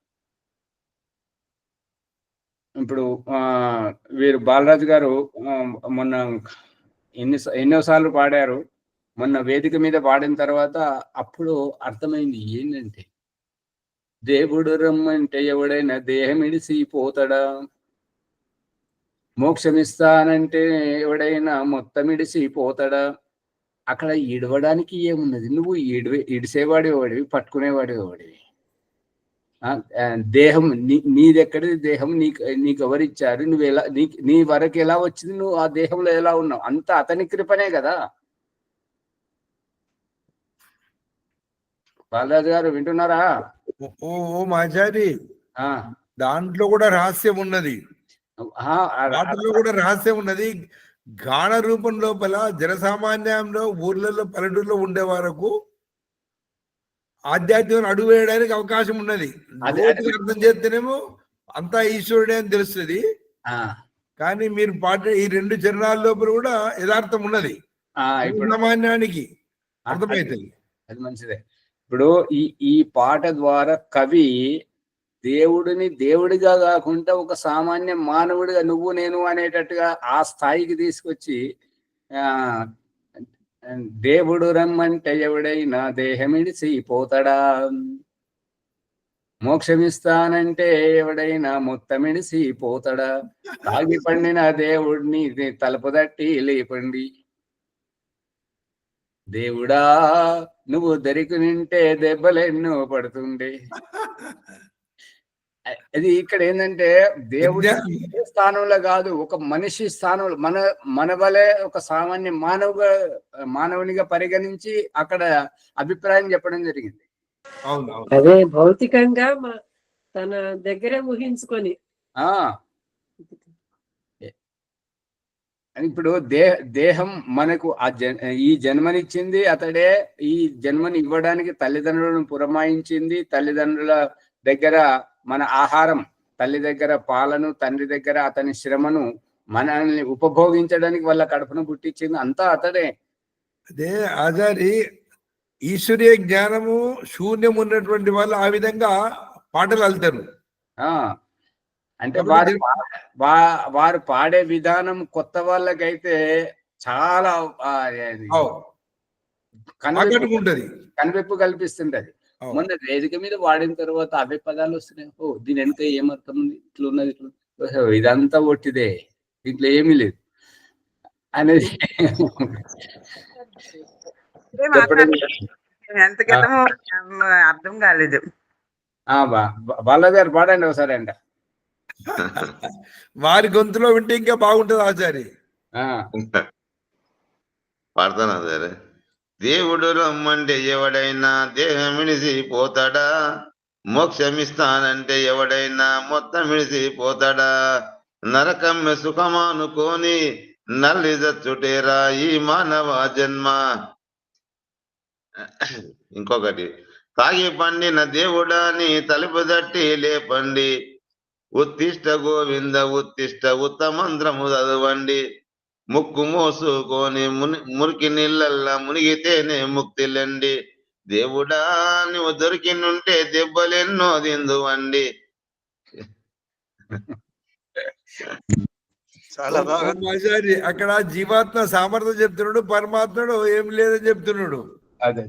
ఇప్పుడు వీరు బాలరాజు గారు మొన్న ఎన్నోసార్లు పాడారు. మొన్న వేదిక మీద పాడిన తర్వాత అప్పుడు అర్థమైంది ఏంటంటే, దేవుడు రమ్మంటే ఎవడైనా దేహం ఇడిసిపోతాడా, మోక్షమిస్తానంటే ఎవడైనా మొత్తం ఇడిసిపోతాడా. అక్కడ ఇడవడానికి ఏమున్నది? నువ్వు ఇడిసేవాడేవాడివి, పట్టుకునేవాడేవాడివి. దేహం నీదెక్కడిది? దేహం నీకు ఎవరిచ్చారు? నువ్వు ఎలా, నీ వరకు ఎలా వచ్చింది? నువ్వు ఆ దేహంలో ఎలా ఉన్నావు? అంతా అతని కృపనే కదా. బాలరాజు గారు వింటున్నారా? ఓ మాచారి, దాంట్లో కూడా రహస్యం ఉన్నది. వాటిలో కూడా రహస్యం ఉన్నది. గాన రూపం లోపల జనసామాన్యంలో, ఊర్లలో, పల్లెటూరులో ఉండే వరకు ఆధ్యాత్మికం అడుగు వేయడానికి అవకాశం ఉన్నది. అర్థం చేస్తేనేమో అంతా ఈశ్వరుడే అని తెలుస్తుంది. కానీ మీరు పాట ఈ 2 చరణాల లోపల కూడా యథార్థం ఉన్నది. సామాన్యానికి అర్థమవుతుంది. అది మంచిదే. ఇప్పుడు ఈ పాట ద్వారా కవి దేవుడిని దేవుడిగా కాకుండా ఒక సామాన్య మానవుడిగా, నువ్వు నేను అనేటట్టుగా ఆ స్థాయికి తీసుకొచ్చి, దేవుడు రమ్మంటే ఎవడైనా దేహమిడిసి పోతాడా, మోక్షమిస్తానంటే ఎవడైనా మొత్తమిడిసి పోతాడా, తాగి పండిన దేవుడిని తలుపు తట్టి లేపండి, దేవుడా నువ్వు దరికి నింటే దెబ్బలెన్నో పడుతుండే. అది ఇక్కడ ఏంటంటే, దేవుడి స్థానంలో కాదు, ఒక మనిషి స్థానంలో మన వలె ఒక సామాన్య మానవునిగా పరిగణించి అక్కడ అభిప్రాయం చెప్పడం జరిగింది. అదే భౌతికంగా తన దగ్గరే ఊహించుకొని. ఇప్పుడు దేహం మనకు ఈ జన్మనిచ్చింది అతడే. ఈ జన్మని ఇవ్వడానికి తల్లిదండ్రులను పురమాయించింది. తల్లిదండ్రుల దగ్గర మన ఆహారం, తల్లి దగ్గర పాలను, తండ్రి దగ్గర అతని శ్రమను మనల్ని ఉపభోగించడానికి వాళ్ళ కడుపును పుట్టించింది. అంతా అతడే. అదే ఆచారి, ఈశ్వరీయ జ్ఞానము శూన్యం ఉన్నటువంటి వాళ్ళు ఆ విధంగా పాటలు అల్లుతారు. అంటే వారు పాడే విధానం కొత్త వాళ్ళకైతే చాలా కనువిప్పు కల్పిస్తుంటది. మొన్న వేదిక మీద వాడిన తర్వాత అవే పదాలు వస్తున్నాయి. ఓ దీని వెనక ఏమర్థం ఉంది, ఇట్లున్నది ఇదంతా ఒట్టిదే, దీంట్లో ఏమీ లేదు అనేది అర్థం కాలేదు. బాలగారు పాడండి ఒకసారి అంట. వారి గొంతులో వింటే ఇంకా బాగుంటది ఆచారి. పాడతానా సరే. దేవుడు రమ్మంటే ఎవడైనా దేహమిడిసి పోతాడా, మోక్షమిస్తానంటే ఎవడైనా మొత్తం మిడిసి పోతాడా, నరకమ్మె సుఖమానుకోని నల్లి చచ్చుటేరా ఈ మానవ జన్మ. ఇంకొకటి, తాగి పండిన దేవుడాని తలుపు తట్టి లేపండి, ఉత్తిష్ట గోవింద ఉత్తిష్ట ఉత్తమంత్రము చదవండి, ముక్కు మోసుకొని మురికి నీళ్ళల్లా మునిగితేనే ముక్తిలండి, దేవుడా నువ్వు దొరికినుంటే దెబ్బలెన్నో దిందువండి. చాలా బాగా అక్కడ జీవాత్మ సామర్థ్యం చెప్తున్నాడు, పరమాత్ముడు ఏం లేదని చెప్తున్నాడు. అదే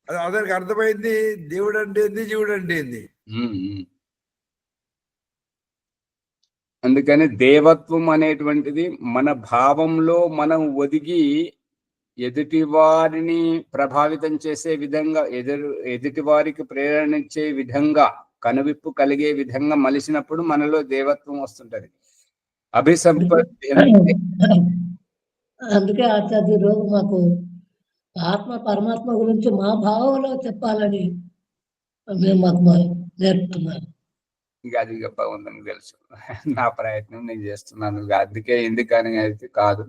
అతనికి అర్థమైంది దేవుడు అంటే ఏంది, జీవుడు అంటే ఏంది. అందుకని దేవత్వం అనేటువంటిది మన భావంలో మనం ఒదిగి ఎదుటి వారిని ప్రభావితం చేసే విధంగా, ఎదుటి వారికి ప్రేరణించే విధంగా, కనువిప్పు కలిగే విధంగా మలిసినప్పుడు మనలో దేవత్వం వస్తుంటది. అభిసంపత్తి. అందుకే ఆచార్య రోజు మాకు ఆత్మ పరమాత్మ గురించి మా భావంలో చెప్పాలని మేము మాకు నేర్పుతున్నారు. ఇక అది బాగుందని తెలుసు, నా ప్రయత్నం నేను చేస్తున్నాను. అందుకే ఎందుకని అయితే కాదు,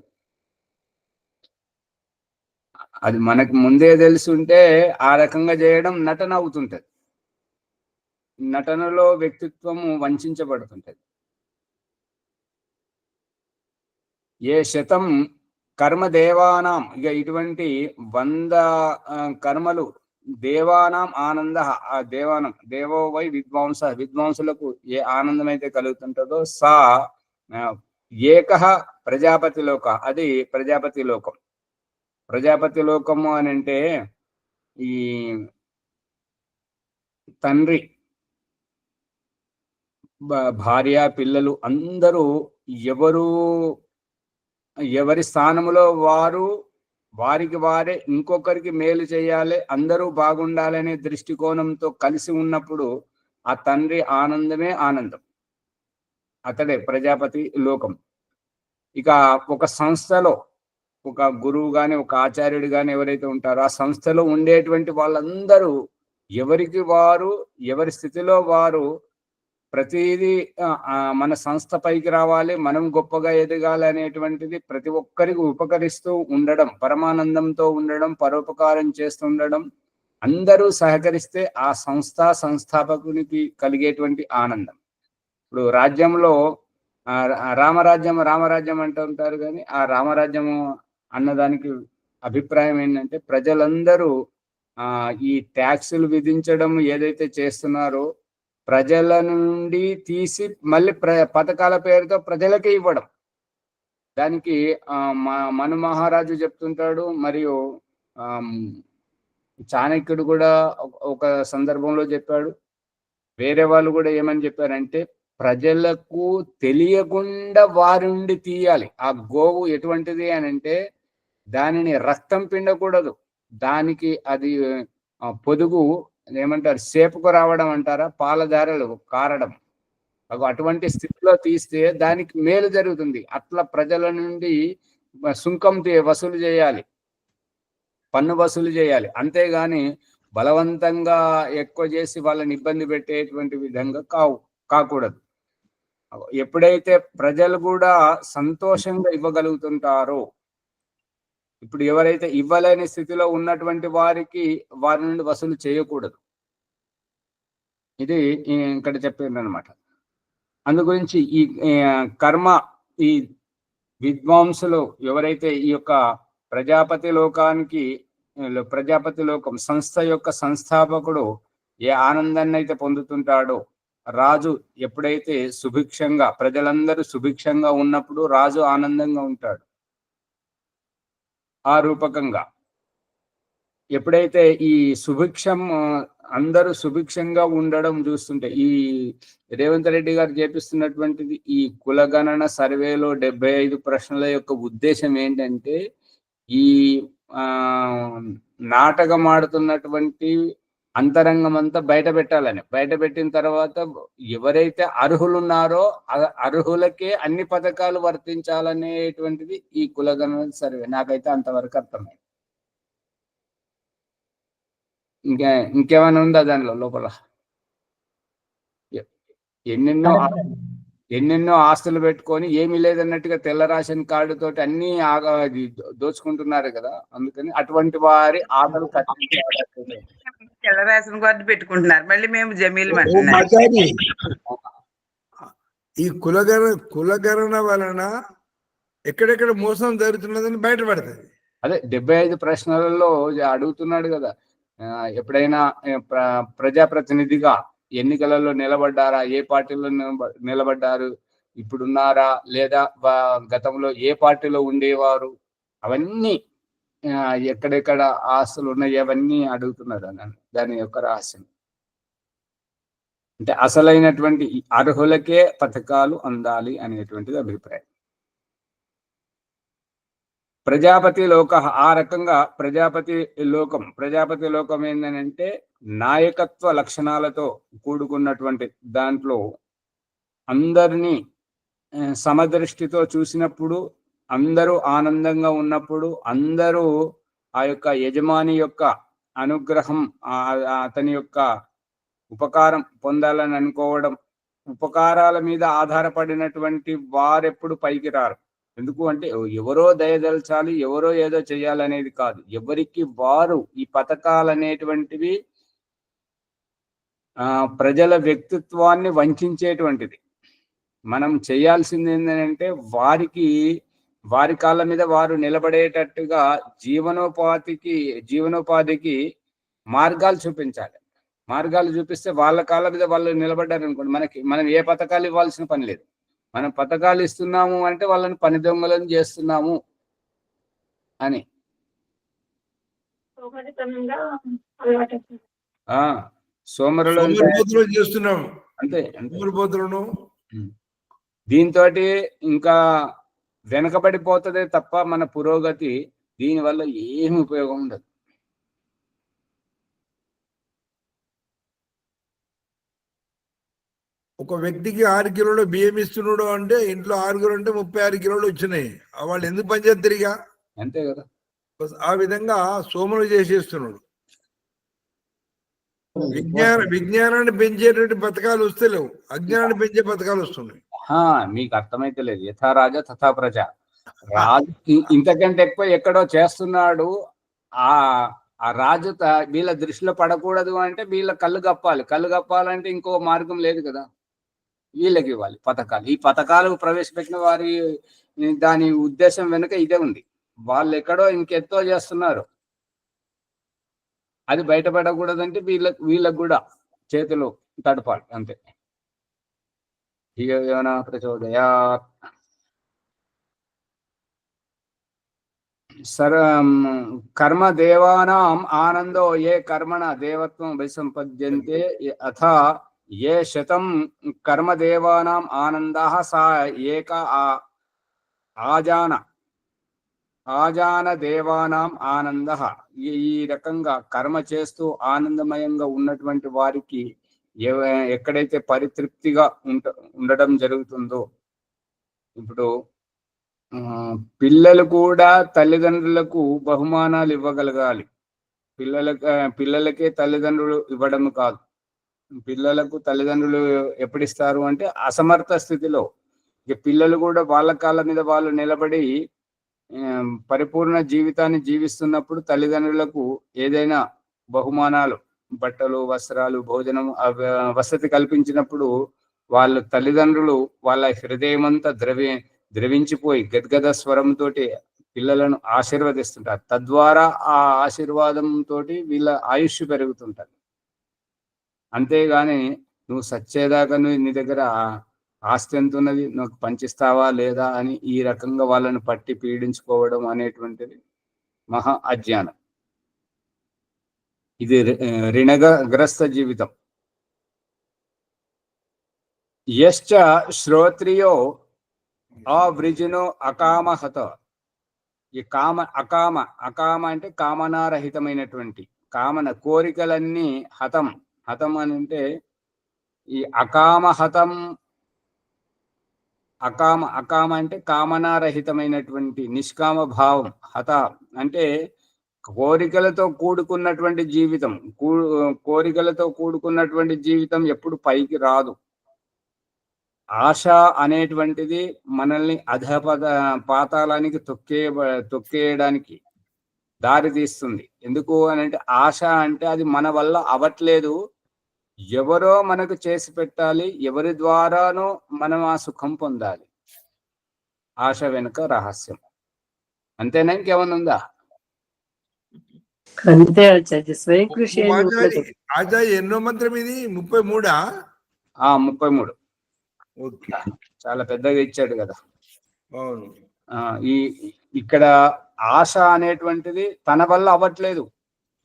అది మనకు ముందే తెలుసుంటే ఆ రకంగా చేయడం నటన అవుతుంటది. నటనలో వ్యక్తిత్వము వంచబడుతుంటది. ఏ శతం కర్మ దేవానాం, ఇక ఇటువంటి 100 కర్మలు దేవానాం ఆనంద, ఆ దేవానం దేవో వై విద్వాంస, విద్వాంసులకు ఏ ఆనందం అయితే కలుగుతుంటుందో సా ఏకః ప్రజాపతి లోక, అది ప్రజాపతి లోకం. ప్రజాపతి లోకము అని అంటే ఈ తండ్రి, భార్య, పిల్లలు అందరూ ఎవరి స్థానంలో వారికి వారే ఇంకొకరికి మేలు చేయాలి, అందరూ బాగుండాలనే దృష్టికోణంతో కలిసి ఉన్నప్పుడు ఆ తండ్రి ఆనందమే ఆనందం, అతడే ప్రజాపతి లోకం. ఇక ఒక సంస్థలో ఒక గురువు గాని, ఒక ఆచార్యుడు గాని ఎవరైతే ఉంటారో ఆ సంస్థలో ఉండేటువంటి వాళ్ళందరూ ఎవరికి వారు, ఎవరి స్థితిలో వారు ప్రతిదీ మన సంస్థ పైకి రావాలి, మనం గొప్పగా ఎదగాలి అనేటువంటిది ప్రతి ఒక్కరికి ఉపకరిస్తూ ఉండడం, పరమానందంతో ఉండడం, పరోపకారం చేస్తుండడం, అందరూ సహకరిస్తే ఆ సంస్థాపకునికి కలిగేటువంటి ఆనందం. ఇప్పుడు రాజ్యంలో రామరాజ్యం అంటూ ఉంటారు, కానీ ఆ రామరాజ్యము అన్నదానికి అభిప్రాయం ఏంటంటే ప్రజలందరూ ఈ ట్యాక్సులు విధించడం ఏదైతే చేస్తున్నారో ప్రజల నుండి తీసి మళ్ళీ పథకాల పేరుతో ప్రజలకే ఇవ్వడం. దానికి మను మహారాజు చెప్తుంటాడు, మరియు చాణక్యుడు కూడా ఒక సందర్భంలో చెప్పాడు. వేరే వాళ్ళు కూడా ఏమని చెప్పారంటే ప్రజలకు తెలియకుండా వారి నుండి తీయాలి. ఆ గోవు ఎటువంటిది అని అంటే దానిని రక్తం పిండకూడదు, దానికి అది పొదుగు ఏమంటారు, సేపుకు రావడం అంటారా, పాలధారలు కారడం, అటువంటి స్థితిలో తీస్తే దానికి మేలు జరుగుతుంది. అట్లా ప్రజల నుండి సుంకం వసూలు చేయాలి, పన్ను వసూలు చేయాలి. అంతేగాని బలవంతంగా ఎక్కువ చేసి వాళ్ళని ఇబ్బంది పెట్టేటువంటి విధంగా కాకూడదు. ఎప్పుడైతే ప్రజలు కూడా సంతోషంగా ఇవ్వగలుగుతుంటారో, ఇప్పుడు ఎవరైతే ఇవ్వలేని స్థితిలో ఉన్నటువంటి వారి నుండి వసూలు చేయకూడదు. ఇది ఇక్కడ చెప్పింది అనమాట. అందు గురించి ఈ కర్మ, ఈ విద్వాంసులు ఎవరైతే ఈ యొక్క ప్రజాపతి లోకానికి ప్రజాపతి లోకం సంస్థ యొక్క సంస్థాపకుడు ఏ ఆనందాన్ని అయితే పొందుతుంటాడో, రాజు ఎప్పుడైతే సుభిక్షంగా, ప్రజలందరూ సుభిక్షంగా ఉన్నప్పుడు రాజు ఆనందంగా ఉంటాడు. ఆ రూపకంగా ఎప్పుడైతే ఈ సుభిక్షం, అందరూ సుభిక్షంగా ఉండడం చూస్తుంటే, ఈ రేవంత్ రెడ్డి గారు చేపిస్తున్నటువంటిది ఈ కులగణన సర్వేలో 75 ప్రశ్నల యొక్క ఉద్దేశం ఏంటంటే, ఈ నాటకం ఆడుతున్నటువంటి అంతరంగం అంతా బయట పెట్టాలని, బయట పెట్టిన తర్వాత ఎవరైతే అర్హులు ఉన్నారో అర్హులకే అన్ని పథకాలు వర్తించాలనేటువంటిది ఈ కులగణన సర్వే. నాకైతే అంతవరకు అర్థమైంది. ఇంకేమైనా ఉందా దానిలో లోపల? ఎన్నెన్నో ఆస్తులు పెట్టుకొని ఏమీ లేదన్నట్టుగా తెల్ల రేషన్ కార్డు తోటి అన్ని దోచుకుంటున్నారు కదా. అందుకని అటువంటి వారి ఆటలు తెల్ల రేషన్ కార్డు పెట్టుకుంటున్నారు, మళ్ళీ మేము జమీలు ఈ కులగణన వలన ఎక్కడెక్కడ మోసం జరుగుతున్నదని బయటపడుతుంది. అదే 75 ప్రశ్నలలో అడుగుతున్నాడు కదా, ఎప్పుడైనా ప్రజాప్రతినిధిగా ఎన్నికలలో నిలబడ్డారా, ఏ పార్టీలో నిలబడ్డారు, ఇప్పుడున్నారా, లేదా గతంలో ఏ పార్టీలో ఉండేవారు, అవన్నీ ఎక్కడెక్కడ ఆస్తులు ఉన్నాయి అవన్నీ అడుగుతున్నారు అన్నాను. దాని యొక్క రహస్యం అంటే అసలైనటువంటి అర్హులకే పథకాలు అందాలి అనేటువంటిది అభిప్రాయం. ప్రజాపతి లోక, ఆ రకంగా ప్రజాపతి లోకం ఏంటంటే నాయకత్వ లక్షణాలతో కూడుకున్నటువంటి దాంట్లో అందరినీ సమదృష్టితో చూసినప్పుడు, అందరూ ఆనందంగా ఉన్నప్పుడు, అందరూ ఆ యొక్క యజమాని యొక్క అనుగ్రహం, అతని యొక్క ఉపకారం పొందాలని అనుకోవడం, ఉపకారాల మీద ఆధారపడినటువంటి వారెప్పుడు పైకి రారు. ఎందుకు అంటే ఎవరో దయదల్చాలి, ఎవరో ఏదో చేయాలనేది కాదు. ఎవరికి వారు ఈ పథకాలు అనేటువంటివి ప్రజల వ్యక్తిత్వాన్ని వంచేటువంటిది. మనం చేయాల్సింది ఏంటంటే వారి కాళ్ళ మీద వారు నిలబడేటట్టుగా జీవనోపాధికి మార్గాలు చూపించాలి. మార్గాలు చూపిస్తే వాళ్ళ కాళ్ళ మీద వాళ్ళు నిలబడ్డారు అనుకోండి, మనం ఏ పథకాలు ఇవ్వాల్సిన పని లేదు. మనం పథకాలు ఇస్తున్నాము అంటే వాళ్ళని పని దొంగలను చేస్తున్నాము అని. సోమరులు చేస్తున్నాము అంతే. దీంతో ఇంకా వెనకబడిపోతుందే తప్ప మన పురోగతి దీనివల్ల ఏమి ఉపయోగం ఉండదు. ఒక వ్యక్తికి 6 కిలోలు బియ్యం ఇస్తున్నాడు అంటే ఇంట్లో 6 అంటే 36 కిలోలు వచ్చినాయి. వాళ్ళు ఎందుకు పనిచేస్తారు ఇక? అంతే కదా. ఆ విధంగా సోములు చేసేస్తున్నాడు. విజ్ఞానాన్ని పెంచేటువంటి పథకాలు వస్తలేవు, అజ్ఞానాన్ని పెంచే పథకాలు వస్తున్నాయి. మీకు అర్థమైతే లేదు. యథా రాజా తథా ప్రజ. రాజు ఇంతకంటే ఎక్కువ ఎక్కడో చేస్తున్నాడు. ఆ రాజు వీళ్ళ దృష్టిలో పడకూడదు అంటే వీళ్ళ కళ్ళు కప్పాలంటే ఇంకో మార్గం లేదు కదా. వీళ్ళకి ఇవ్వాలి పథకాలు. ఈ పథకాలు ప్రవేశపెట్టిన వారి దాని ఉద్దేశం వెనుక ఇదే ఉంది. వాళ్ళు ఎక్కడో ఇంకెంతో చేస్తున్నారు. అది బయటపడకూడదంటే వీళ్ళకు కూడా చేతులు తడపాలి అంతే. ప్రచోదయా కర్మ దేవానాం ఆనందో ఏ కర్మణ దేవత్వం వైసంపద్యంతే అథ ఏ శతం కర్మదేవానాం ఆనందాః సా ఏక ఆజాన దేవానాం ఆనందః. ఈ రకంగా కర్మ చేస్తూ ఆనందమయంగా ఉన్నటువంటి వారికి ఎక్కడైతే పరితృప్తిగా ఉండడం జరుగుతుందో, ఇప్పుడు పిల్లలు కూడా తల్లిదండ్రులకు బహుమానాలు ఇవ్వగలగాలి. పిల్లలకే తల్లిదండ్రులు ఇవ్వడం కాదు. పిల్లలకు తల్లిదండ్రులు ఎప్పుడు ఇస్తారు అంటే అసమర్థ స్థితిలో. పిల్లలు కూడా వాళ్ళ కాళ్ళ మీద వాళ్ళు నిలబడి పరిపూర్ణ జీవితాన్ని జీవిస్తున్నప్పుడు తల్లిదండ్రులకు ఏదైనా బహుమానాలు, బట్టలు, వస్త్రాలు, భోజనం, వసతి కల్పించినప్పుడు వాళ్ళ తల్లిదండ్రులు వాళ్ళ హృదయమంతా ద్రవించిపోయి గద్గద స్వరంతో పిల్లలను ఆశీర్వదిస్తుంటారు. తద్వారా ఆ ఆశీర్వాదంతో వీళ్ళ ఆయుష్ పెరుగుతుంటది. అంతేగాని నువ్వు సచ్చేదాకా నీ దగ్గర ఆస్తి ఎంత ఉన్నది, నువ్వు పంచిస్తావా లేదా అని ఈ రకంగా వాళ్ళని పట్టి పీడించుకోవడం అనేటువంటిది మహా అజ్ఞానం. ఇది ऋणग्रस्त జీవితం. యశ్చ శ్రోత్రియో అవృజినో అకామహత. ఈ అకామ అంటే కామనారహితమైనటువంటి, కామన కోరికలన్నీ హతం అని అంటే ఈ అకామ అంటే కామనారహితమైనటువంటి నిష్కామ భావం. హత అంటే కోరికలతో కూడుకున్నటువంటి జీవితం. కోరికలతో కూడుకున్నటువంటి జీవితం ఎప్పుడు పైకి రాదు. ఆశ అనేటువంటిది మనల్ని పాతాళానికి తొక్కేయడానికి దారి తీస్తుంది. ఎందుకు అని అంటే ఆశ అంటే అది మన వల్ల అవట్లేదు, ఎవరో మనకు చేసి పెట్టాలి, ఎవరి ద్వారానో మనం ఆ సుఖం పొందాలి. ఆశ వెనుక రహస్యం. అంతేనా, ఇంకేమన్నా ఉందా? అంతే ఆచార్య, స్వయం కృషి. ఆచార్య ఎన్నో మంత్రం ఇది? 33? 33. ఓకే, చాలా పెద్దగా ఇచ్చాడు కదా. అవును. ఇక్కడ ఆశ అనేటువంటిది తన వల్ల అవ్వట్లేదు,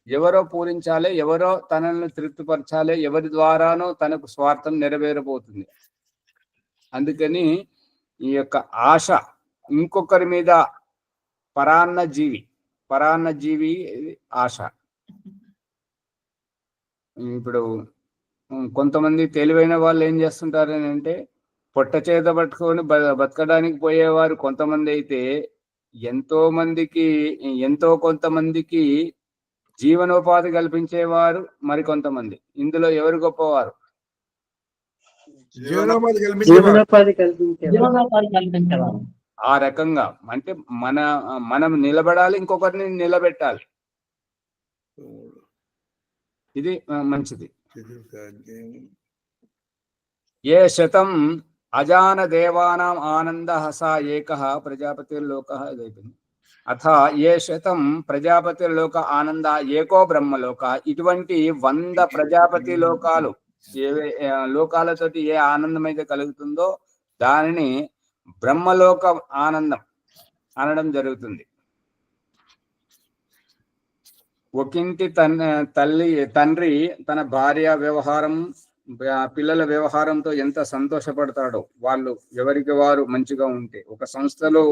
ఎవరో పూరించాలి, ఎవరో తనను తృప్తిపరచాలి, ఎవరి ద్వారానో తనకు స్వార్థం నెరవేరబోతుంది. అందుకని ఈ యొక్క ఆశ ఇంకొకరి మీద, పరాన్న జీవి ఆశ. ఇప్పుడు కొంతమంది తెలివైన వాళ్ళు ఏం చేస్తుంటారని అంటే, పొట్ట చేత పట్టుకొని బతకడానికి పోయేవారు కొంతమంది అయితే, ఎంతో కొంతమందికి జీవనోపాధి కల్పించేవారు మరికొంతమంది. ఇందులో ఎవరు గొప్పవారు? జీవనోపాధి కల్పించేవారు. ఆ రకంగా అంటే మనం నిలబడాలి, ఇంకొకరిని నిలబెట్టాలి. ఇది మంచిది. ఏ శతం అజాన దేవానాం ఆనందః సా ఏకః ప్రజాపతిర్లోకః. అథ ఏ శతం ప్రజాపతిర్లోక ఆనంద ఏకో బ్రహ్మలోక. ఇటువంటి 100 ప్రజాపతి లోకాలు, లోకాలతోటి ఏ ఆనందం అయితే కలుగుతుందో దానిని బ్రహ్మలోక ఆనందం అనడం జరుగుతుంది. ఒకింటి తండ్రి తన భార్య వ్యవహారం, పిల్లల వ్యవహారంతో ఎంత సంతోషపడతాడో, వాళ్ళు ఎవరికి వారు మంచిగా ఉంటే. ఒక సంస్థలో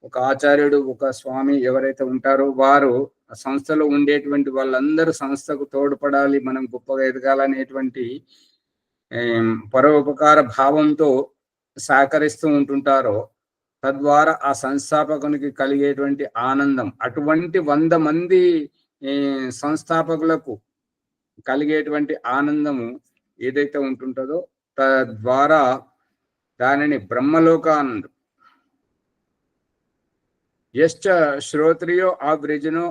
ఒక ఆచార్యుడు, ఒక స్వామి ఎవరైతే ఉంటారో వారు ఆ సంస్థలో ఉండేటువంటి వాళ్ళందరూ సంస్థకు తోడ్పడాలి, మనం గొప్పగా ఎదగాలనేటువంటి పరోపకార భావంతో సహకరిస్తూ ఉంటుంటారో, తద్వారా ఆ సంస్థాపకునికి కలిగేటువంటి ఆనందం, అటువంటి 100 మంది సంస్థాపకులకు కలిగేటువంటి ఆనందము ఏదైతే ఉంటుంటుందో తద్వారా దానిని బ్రహ్మలోకానందం. యశ్చ శ్రోత్రియో అవృజినో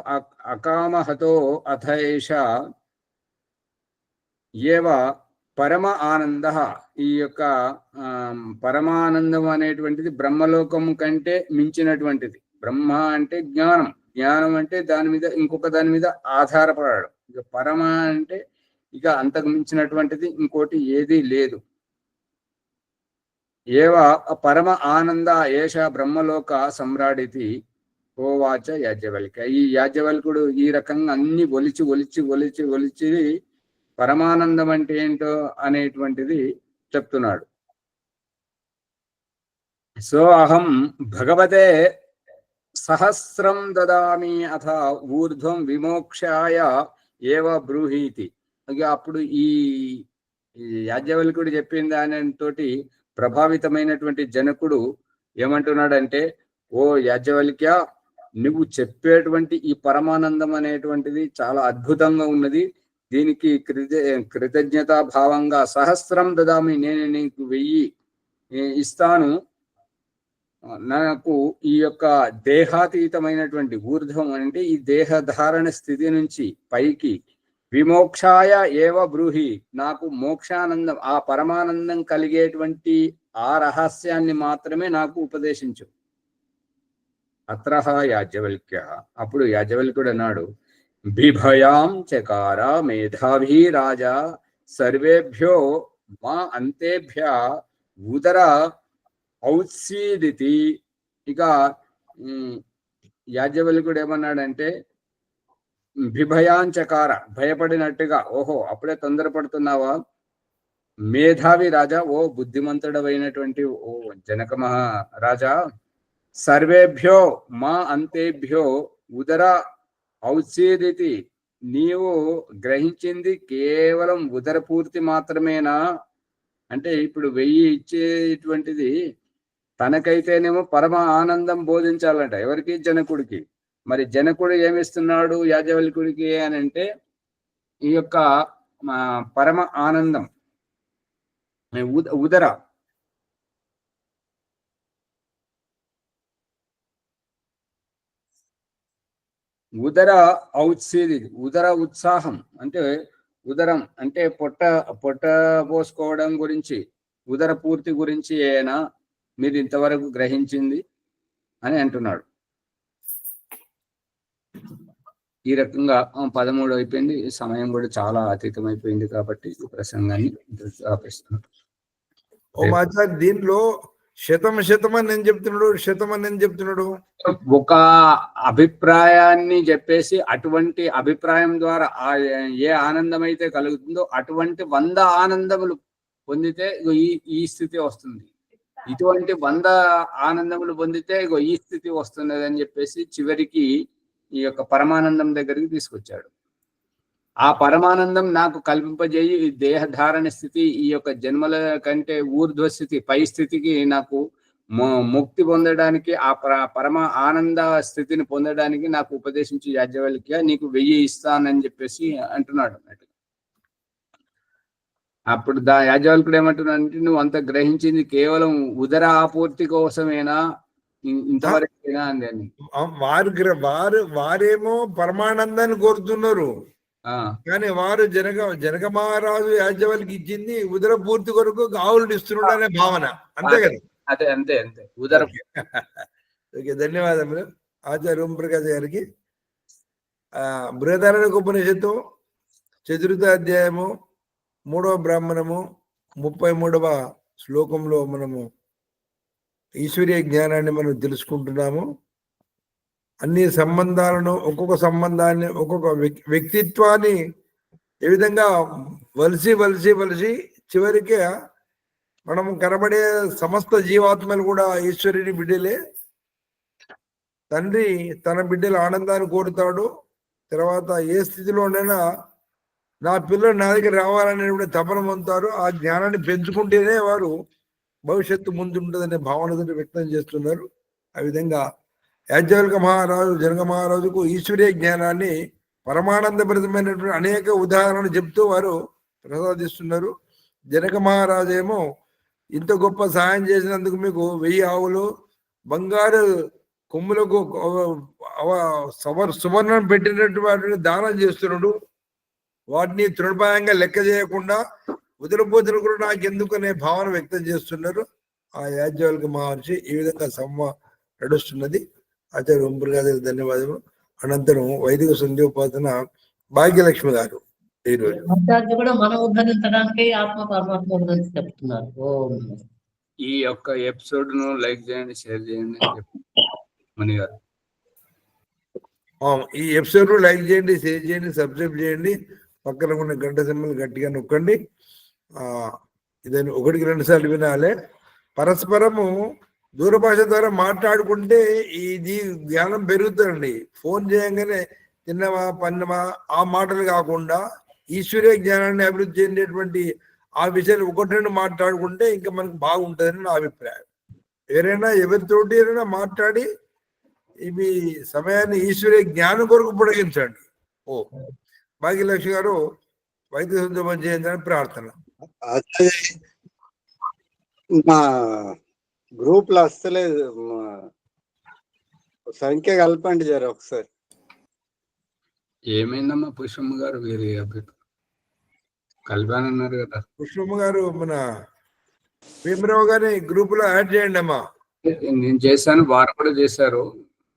అకామహతో అథైష ఏవ పరమ ఆనంద. ఈ యొక్క పరమానందం అనేటువంటిది బ్రహ్మలోకం కంటే మించినటువంటిది. బ్రహ్మ అంటే జ్ఞానం అంటే దాని మీద ఇంకొక దాని మీద ఆధారపడడం. ఇక పరమ అంటే ఇక అంతకు మించినటువంటిది ఇంకోటి ఏదీ లేదు. ఏవ పరమ ఆనంద ఏష బ్రహ్మలోక సమ్రాడితి ఓవాచ యాజ్ఞవల్క్య. ఈ యాజ్ఞవల్కుడు ఈ రకంగా అన్ని ఒలిచి పరమానందం అంటే ఏంటో అనేటువంటిది చెప్తున్నాడు. సో అహం భగవతే సహస్రం దదామి అథ ఊర్ధ్వం విమోక్షాయ ఏవ బ్రూహీతి. అప్పుడు ఈ యాజ్ఞవల్కుడు చెప్పిన దానితోటి ప్రభావితమైనటువంటి జనకుడు ఏమంటున్నాడంటే, ఓ యాజ్ఞవల్క్య, నువ్వు చెప్పేటువంటి ఈ పరమానందం అనేటువంటిది చాలా అద్భుతంగా ఉన్నది. దీనికి కృతజ్ఞతా భావంగా సహస్రం దదామి, నేను నీకు 1000 ఇస్తాను. నాకు ఈ యొక్క దేహాతీతమైనటువంటి ఊర్ధ్వం అంటే ఈ దేహధారణ స్థితి నుంచి పైకి, విమోక్షాయ ఏవ బ్రూహి, నాకు మోక్షానందం, ఆ పరమానందం కలిగేటువంటి ఆ రహస్యాన్ని మాత్రమే నాకు ఉపదేశించు. అత్రహ యాజ్ఞవల్క్య, అప్పుడు యాజ్ఞవల్క్యుడు అన్నాడు, బిభయాం చకార మేధావి రాజా సర్వేభ్యో మా అంతేభ్య ఉదర ఔత్సీదితి. ఇక యాజ్ఞవల్క్యుడు ఏమన్నాడంటే, బిభయాంచకార, భయపడినట్టుగా, ఓహో అప్పుడే తొందరపడుతున్నావా, మేధావి రాజా, ఓ బుద్ధిమంతుడమైనటువంటి ఓ జనక మహారాజా, సర్వేభ్యో మా అంతేభ్యో ఉదర ఔత్సీదితి, నీవు గ్రహించింది కేవలం ఉదర పూర్తి మాత్రమేనా? అంటే ఇప్పుడు 1000 ఇచ్చేటువంటిది తనకైతేనేమో పరమ ఆనందం బోధించాలంట. ఎవరికి? జనకుడికి. మరి జనకుడు ఏమిస్తున్నాడు యాజ్ఞవల్క్యుడికి అని అంటే, ఈ యొక్క పరమ ఆనందం, ఉదర ఉదర ఔత్సీది, ఉదర ఉత్సాహం అంటే ఉదరం అంటే పొట్ట పోసుకోవడం గురించి, ఉదర పూర్తి గురించి ఏనా మీరు ఇంతవరకు గ్రహించింది అని అంటున్నాడు. ఈ రకంగా 13 అయిపోయింది. సమయం కూడా చాలా అతీతమైపోయింది కాబట్టి ఈ ప్రసంగాన్ని ఆపేస్తున్నాను. ఓ మాచారి, దీనిలో శతమని నేను చెప్తున్నాడు. ఒక అభిప్రాయాన్ని చెప్పేసి అటువంటి అభిప్రాయం ద్వారా ఏ ఆనందం అయితే కలుగుతుందో అటువంటి 100 ఆనందములు పొందితే ఈ స్థితి వస్తుంది, ఇటువంటి 100 ఆనందములు పొందితే ఈ స్థితి వస్తున్నది అని చెప్పేసి చివరికి ఈ యొక్క పరమానందం దగ్గరికి తీసుకొచ్చాడు. ఆ పరమానందం నాకు కల్పింపజేయి ఈ దేహధారణ స్థితి, ఈ యొక్క జన్మల కంటే ఊర్ధ్వ స్థితి, పై స్థితికి నాకు ముక్తి పొందడానికి, ఆ పరమ ఆనంద స్థితిని పొందడానికి నాకు ఉపదేశించి యాజ్ఞవల్క్య నీకు 1000 ఇస్తానని చెప్పేసి అంటున్నాడు. అప్పుడు యాజ్ఞవల్క్యుడు ఏమంటున్నాడంటే, నువ్వు అంత గ్రహించింది కేవలం ఉదర ఆపూర్తి కోసమేనా, ఇంతవరకేనా అని. వారేమో పరమానందాన్ని కోరుతున్నారు, కానీ వారు జనక మహారాజు యాజ్ఞవల్క్యుడికి ఇచ్చింది ఉదర పూర్తి కొరకు ఆవులను ఇస్తున్నాడు అనే భావన, అంతే కదా? అదే అంతే ఉదర. ఓకే, ధన్యవాదములు ఆచార్య ఓంప్రకాశ్ గారికి. బృహదారణ్యక ఉపనిషత్తు 4వ అధ్యాయము 3వ బ్రాహ్మణము 33వ శ్లోకంలో మనము ఈశ్వరీయ జ్ఞానాన్ని మనం తెలుసుకుంటున్నాము. అన్ని సంబంధాలను, ఒక్కొక్క సంబంధాన్ని, ఒక్కొక్క వ్యక్తిత్వాన్ని ఏ విధంగా వలిసి చివరికి మనం కనబడే సమస్త జీవాత్మలు కూడా ఈశ్వరుని బిడ్డలే. తండ్రి తన బిడ్డల ఆనందాన్ని కోరుతాడు. తర్వాత ఏ స్థితిలోనైనా నా పిల్లలు నా దగ్గర రావాలనే తపన పొందుతారు. ఆ జ్ఞానాన్ని పెంచుకుంటేనే వారు భవిష్యత్తు ముందుంటుందనే భావనతో వ్యక్తం చేస్తున్నారు. ఆ విధంగా యాజ్ఞవల్క్య మహారాజు జనక మహారాజుకు ఈశ్వరీయ జ్ఞానాన్ని పరమానందభరితమైనటువంటి అనేక ఉదాహరణలు చెప్తూ వారు ప్రసాదిస్తున్నారు. జనక మహారాజు ఏమో ఇంత గొప్ప సహాయం చేసినందుకు మీకు 1000 ఆవులు, బంగారు కొమ్ములకు సువర్ణం పెట్టినట్టు వాటిని దానం చేస్తున్నాడు. వాటిని తృణపాయంగా లెక్క చేయకుండా ఉదరపోతులు కూడా నాకు ఎందుకు అనే భావన వ్యక్తం చేస్తున్నారు. ఆ యాజ్ఞవల్క్య మహర్షి ఈ విధంగా నడుస్తున్నది. ఆచార్య ఓంప్రకాశ్ గారికి ధన్యవాదాలు. అనంతరం వైదిక సంధ్యోపాసన భాగ్యలక్ష్మి గారు ఈరోజు కూడా మనం ఉద్ధరించడానికి ఆత్మ పరమాత్మ గురించి చెప్తున్నారు. ఈ యొక్క ఎపిసోడ్ ను లైక్ చేయండి, షేర్ చేయండి మణి గారు. ఈ ఎపిసోడ్ లైక్ చేయండి, షేర్ చేయండి, సబ్స్క్రైబ్ చేయండి, పక్కన ఉన్న గంట సింబల్ గట్టిగా నొక్కండి. ఇదని 1-2 సార్లు వినాలి. పరస్పరము దూరభాష ద్వారా మాట్లాడుకుంటే ఇది జ్ఞానం పెరుగుతుందండి. ఫోన్ చేయగానే తిన్నవా పన్నవా ఆ మాటలు కాకుండా ఈశ్వరీయ జ్ఞానాన్ని అభివృద్ధి చెందేటువంటి ఆ విషయాలు 1-2 మాట్లాడుకుంటే ఇంకా మనకు బాగుంటుందని నా అభిప్రాయం. ఎవరితోటి మాట్లాడి ఇవి సమయాన్ని ఈశ్వరీయ జ్ఞానం కొరకు పొడిగించండి. భాగ్యలక్ష్మి గారు వైద్య శుద్ధం చేయాలని ప్రార్థన. మా గ్రూప్ లో వస్తలేదు, సంఖ్య కలపండి జర ఒకసారి. ఏమైందమ్మా పుష్పమ్మ గారు? వేరే కలిపానన్నారు కదా. పుష్పమ్మ గారు మన భీమరావు గారిని గ్రూప్ లో యాడ్ చేయండి అమ్మా. నేను చేశాను, వారు కూడా చేశారు.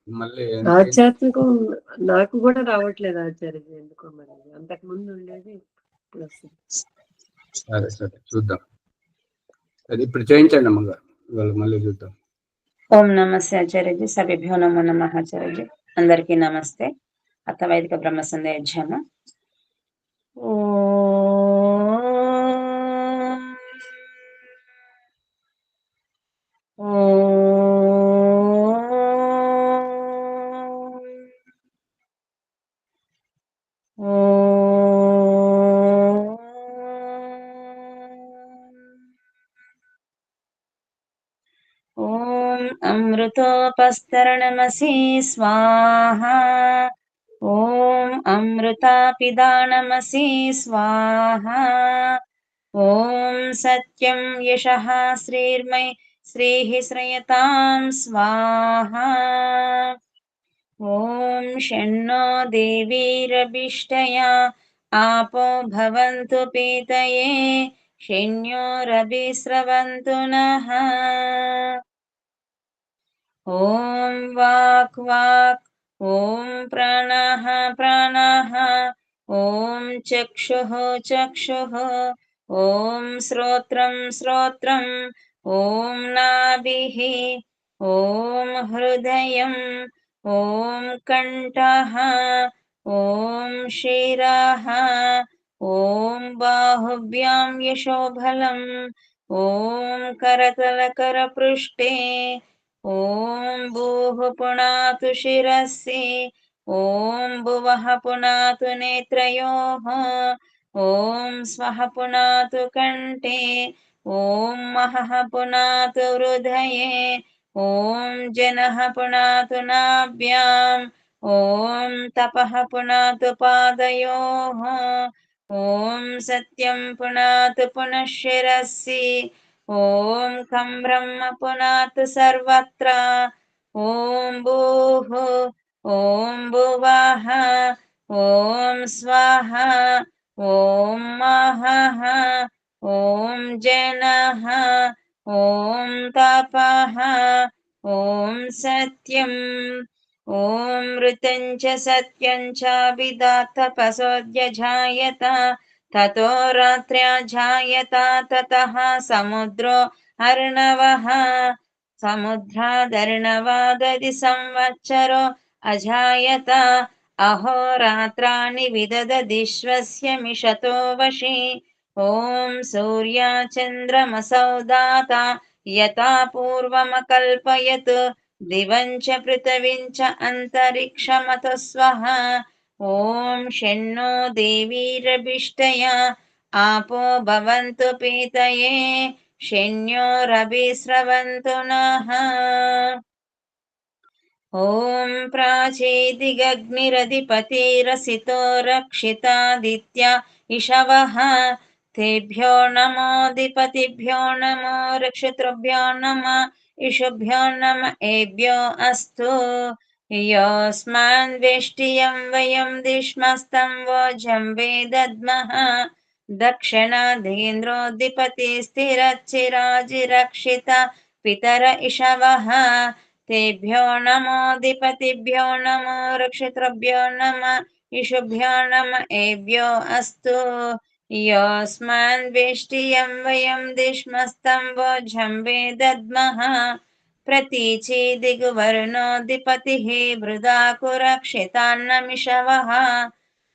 మళ్ళీ ఆధ్యాత్మికం నాకు కూడా రావట్లేదు ఆచార్య, ఎందుకో మరి. అంతకు ముందు ఉండేది ఇప్పుడు వస్తుంది. సరే సరే చూద్దాం. అది ఇప్పుడు చేయించండి అమ్మగారు, వాళ్ళు మళ్ళీ చూద్దాం. ఓం నమస్తే ఆచార్యజీ. సభ్యభ్యో నమో నమః ఆచార్యజీ. అందరికీ నమస్తే. అథవైదిక బ్రహ్మ సందేహము. అమృతోపస్తరణమసి స్వాహా. ఓం అమృతాపిదానమసి స్వాహా. ఓం సత్యం యశః శ్రీర్మై శ్రీః శ్రయతాం స్వాహా. ఓం షణ్ణో దేవీరభిష్టయా ఆపో భవంతు పీతయే షణ్యోరభిస్రవంతు నః. ఓం వాక్ వాక్. ఓం ప్రాణః ప్రాణః. ఓం చక్షుః చక్షుః. ఓం శ్రోత్రం శ్రోత్రం. ఓం నాభిః. ఓం హృదయం. ఓం కంఠః. ఓం శిరః. ఓం బాహుభ్యాం యశోబలం. ఓం కరతలకరపృష్ఠే. ఓం భూః పునాతు శిరసి. ఓం భువః పునాతు నేత్రయోః. ఓం స్వః పునాతు కంఠే. ఓం మహః పునాతు హృదయే. ఓం జనః పునాతు నాభ్యాం. ఓం తపః పునాతు పాదయోః. ఓం సత్యం పునాతు పునః శిరసి. ఓం ఖం బ్రహ్మ పునాతు సర్వత్ర. ఓం భూః. ఓం భువః. ఓం స్వః. ఓం మహః. ఓం జనః. ఓం తపః. ఓం సత్యం. ఓం మృతం చ సత్యం చ విదాతపసోద్యజాయత. తతో రాత్ర్యాజాయత తతః సముద్రో అర్ణవః. సముద్రాదర్ణవాదది సంవత్సరో అజాయత. అహోరాత్రాణి విదదదిశ్వస్య మిషతో వశి. ఓం సూర్యచంద్రమసౌ దాత యథా పూర్వమకల్పయత్. దివం చ పృథివీం చ అంతరిక్షమతో స్వః. ఓం షణ్ణో దేవీరభిష్టయా ఆపో భవంతు పీతయే షణ్యోరభిస్రవంతు నః. ఓం ప్రాచేదిగగ్నిరధిపతిరసితో రక్షితాదిత్య ఇషవః. తేభ్యో నమోధిపతిభ్యో నమో రక్షితృభ్యో నమః ఇషుభ్యో నమః ఏభ్యో అస్తు. యోస్మాన్ వేష్టియం వయం దిష్మస్తం వోజం వేదద్మః. దక్షిణాధీంద్రోధిపతి స్థిరచ్చిరాజిరక్షిత పితర ఇషవః. తేభ్యో నమోధిపతిభ్యో నమో రక్షితృభ్యో నమః ఇషుభ్యో నమః ఏభ్యో అస్తు. యోస్మాన్ వేష్టియం వయం దిష్మస్తం వోజం వేదద్మః. ప్రతీచి దిగువర్ణోధిపతిః బృదాకురక్షితాన్నమిషవః.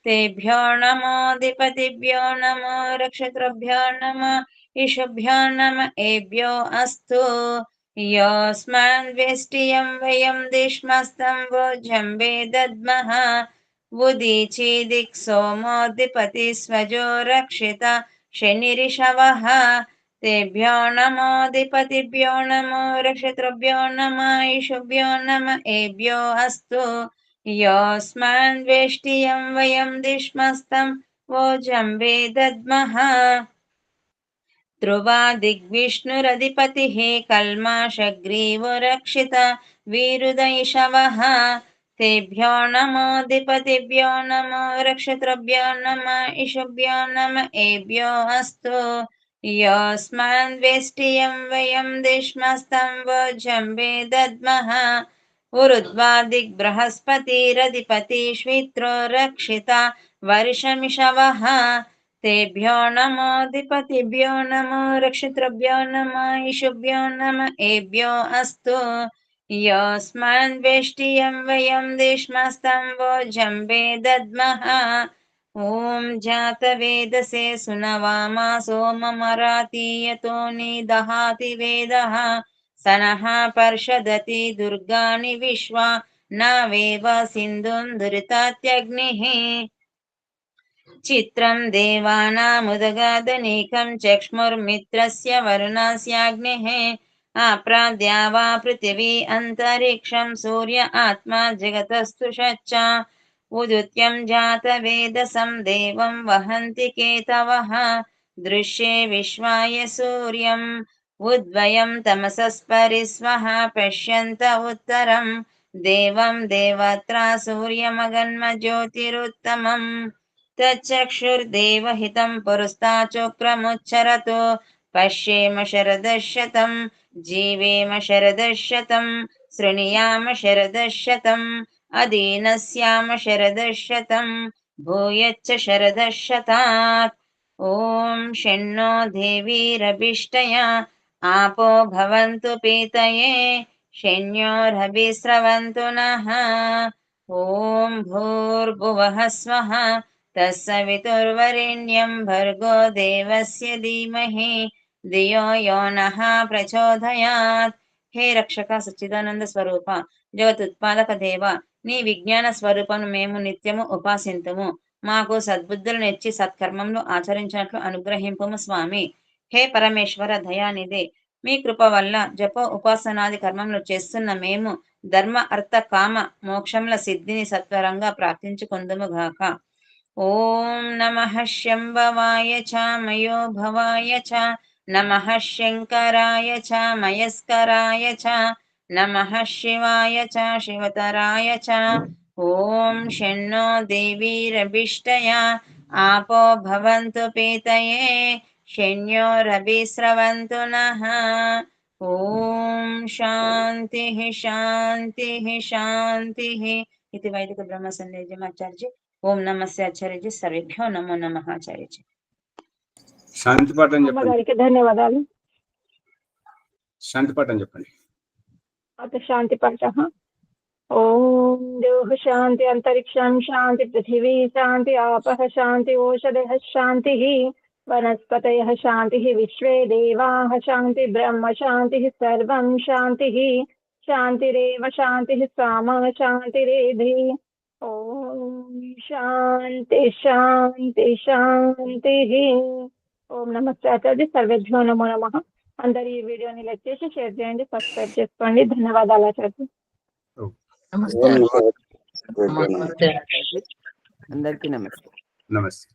తేభ్యో నమోధిపతిభ్యో నమో రక్షితృభ్యో నమః ఇషుభ్యో నమః ఏభ్యో అస్తు. యోస్మాన్ వేష్టియం వయం దిష్మస్తం వోజం వేదద్మః. ఉదీచి దిక్సోమోధిపతి స్వజో రక్షిత శనిరిషవః. తేభ్యో నమోధిపతిభ్యో నమో రక్షితృభ్యో నమః ఇషుభ్యో నమః ఏభ్యో అస్తు. యోస్మాన్ వేష్టియం వయం దిష్మస్తం వోజం వేదద్మః. ధ్రువా దిగ్విష్ణురధిపతిః కల్మాషగ్రీవో రక్షిత వీరుదైషవః. తేభ్యో నమోధిపతిభ్యో నమో రక్షితృభ్యో నమః ఇషుభ్యో నమః ఏభ్యో అస్తు. యోస్మాన్ వేష్టియం వయం దిష్మస్తం వోజం వేదద్మః. उरुद्वा दिग्बृहस्पतिरधिपति श्वित्रो रक्षिता वर्षमिषवः तेभ्यो नमोऽधिपतिभ्यो नमो रक्षितृभ्यो नमः ईशुभ्यो नम एभ्यो अस्तु योऽस्मान् वेष्टियं वयं देश्मस्तं वोजम्बे दद्मः ॐ जातवेदसे सुनवामा सोममरातीयतो निदहाति वेदः सनः पर्षदति दुर्गाणि विश्वा न वेव सिन्धुं दुरितात्यग्निः चित्रं देवानामुदगादनीकं चक्ष्मुर्मित्रस्य वरुणस्याग्निः आप्राद्या वा पृथिवी अन्तरिक्षं सूर्य आत्मा जगतस्तु षच्च उदुत्यं जातवेदसं देवं वहन्ति केतवः दृश्ये विश्वाय सूर्यम् उद्वयं तमसस्परिस्वः पश्यन्त उत्तरं देवं देवत्रा सूर्यमगन्म ज्योतिरुत्तमम् तच्चक्षुर्देवहितं पुरस्ताचोक्रमुच्चरतो पश्येम शरदशतं जीवेम शरदशतं शृणुयाम शरदशतं अदीनस्याम शरदशतं भूयच्च शरदशतात् ॐ शन्नो देवीरभिष्टया आपो भवन्तु पीतये शन्योरभिस्रवन्तु नः ॐ भूर्भुवः स्वः तत्सवितुर्वरेण्यं भर्गो देवस्य धीमहि धियो यो नः प्रचोदयात् हे రక్షక సచ్చిదానంద స్వరూప జగతుత్పాదక దేవ నీ విజ్ఞాన స్వరూపను మేము నిత్యము ఉపాసింతుము మాకు సద్బుద్ధులు నెచ్చి సత్కర్మములు ఆచరించినట్లు అనుగ్రహింపుము స్వామి. హే పరమేశ్వర దయానిదే మీ కృప వల్ల జప ఉపాసనాది కర్మములు చేస్తున్న మేము ధర్మ అర్థ కామ మోక్షముల సిద్ధిని సత్వరంగా ప్రార్థించుకొందుము గాక. ఓం నమః శంభవాయ చ మయో భవాయ చ నమః శంకరాయ చ మయస్కరాయ చ నమః శివాయ చ శివతరాయ చ ఓం షణ్ణో దేవీరభిష్టయా आपो भवन्तु पीतये शन्योरभिस्रवन्तु नः ॐ शान्तिः शान्तिः शान्तिः इति वैदिक ब्रह्म संदेशम् आचार्य ओम नमस्ते आचार्य जी सर्वेभ्यो नमो नमः आचार्य जी శాంతి పాఠం చెప్పండి. అమ్మగారికి ధన్యవాదాలు. శాంతి పాఠం చెప్పండి. अथ शांति पाठः ओम देवः शांति अंतरिक्षं शांति पृथिवी शांति आपः शांति ओषधयः शांतिः वनस्पतयः शांतिः विश्वे देवाः शांति ब्रह्म शांतिः सर्वं शांतिः शांतिरेव शांतिः सामा शांतिरेधि ओम शांति शांति शांतिः ओम नमस्ते आचार्य सर्वेभ्यो नमो नमः. అందరు ఈ వీడియోని లైక్ చేసి షేర్ చేయండి, సబ్స్క్రైబ్ చేసుకోండి. ధన్యవాదాలు ఆచార్య. నమస్తే నమస్తే అందరికీ నమస్తే. నమస్తే.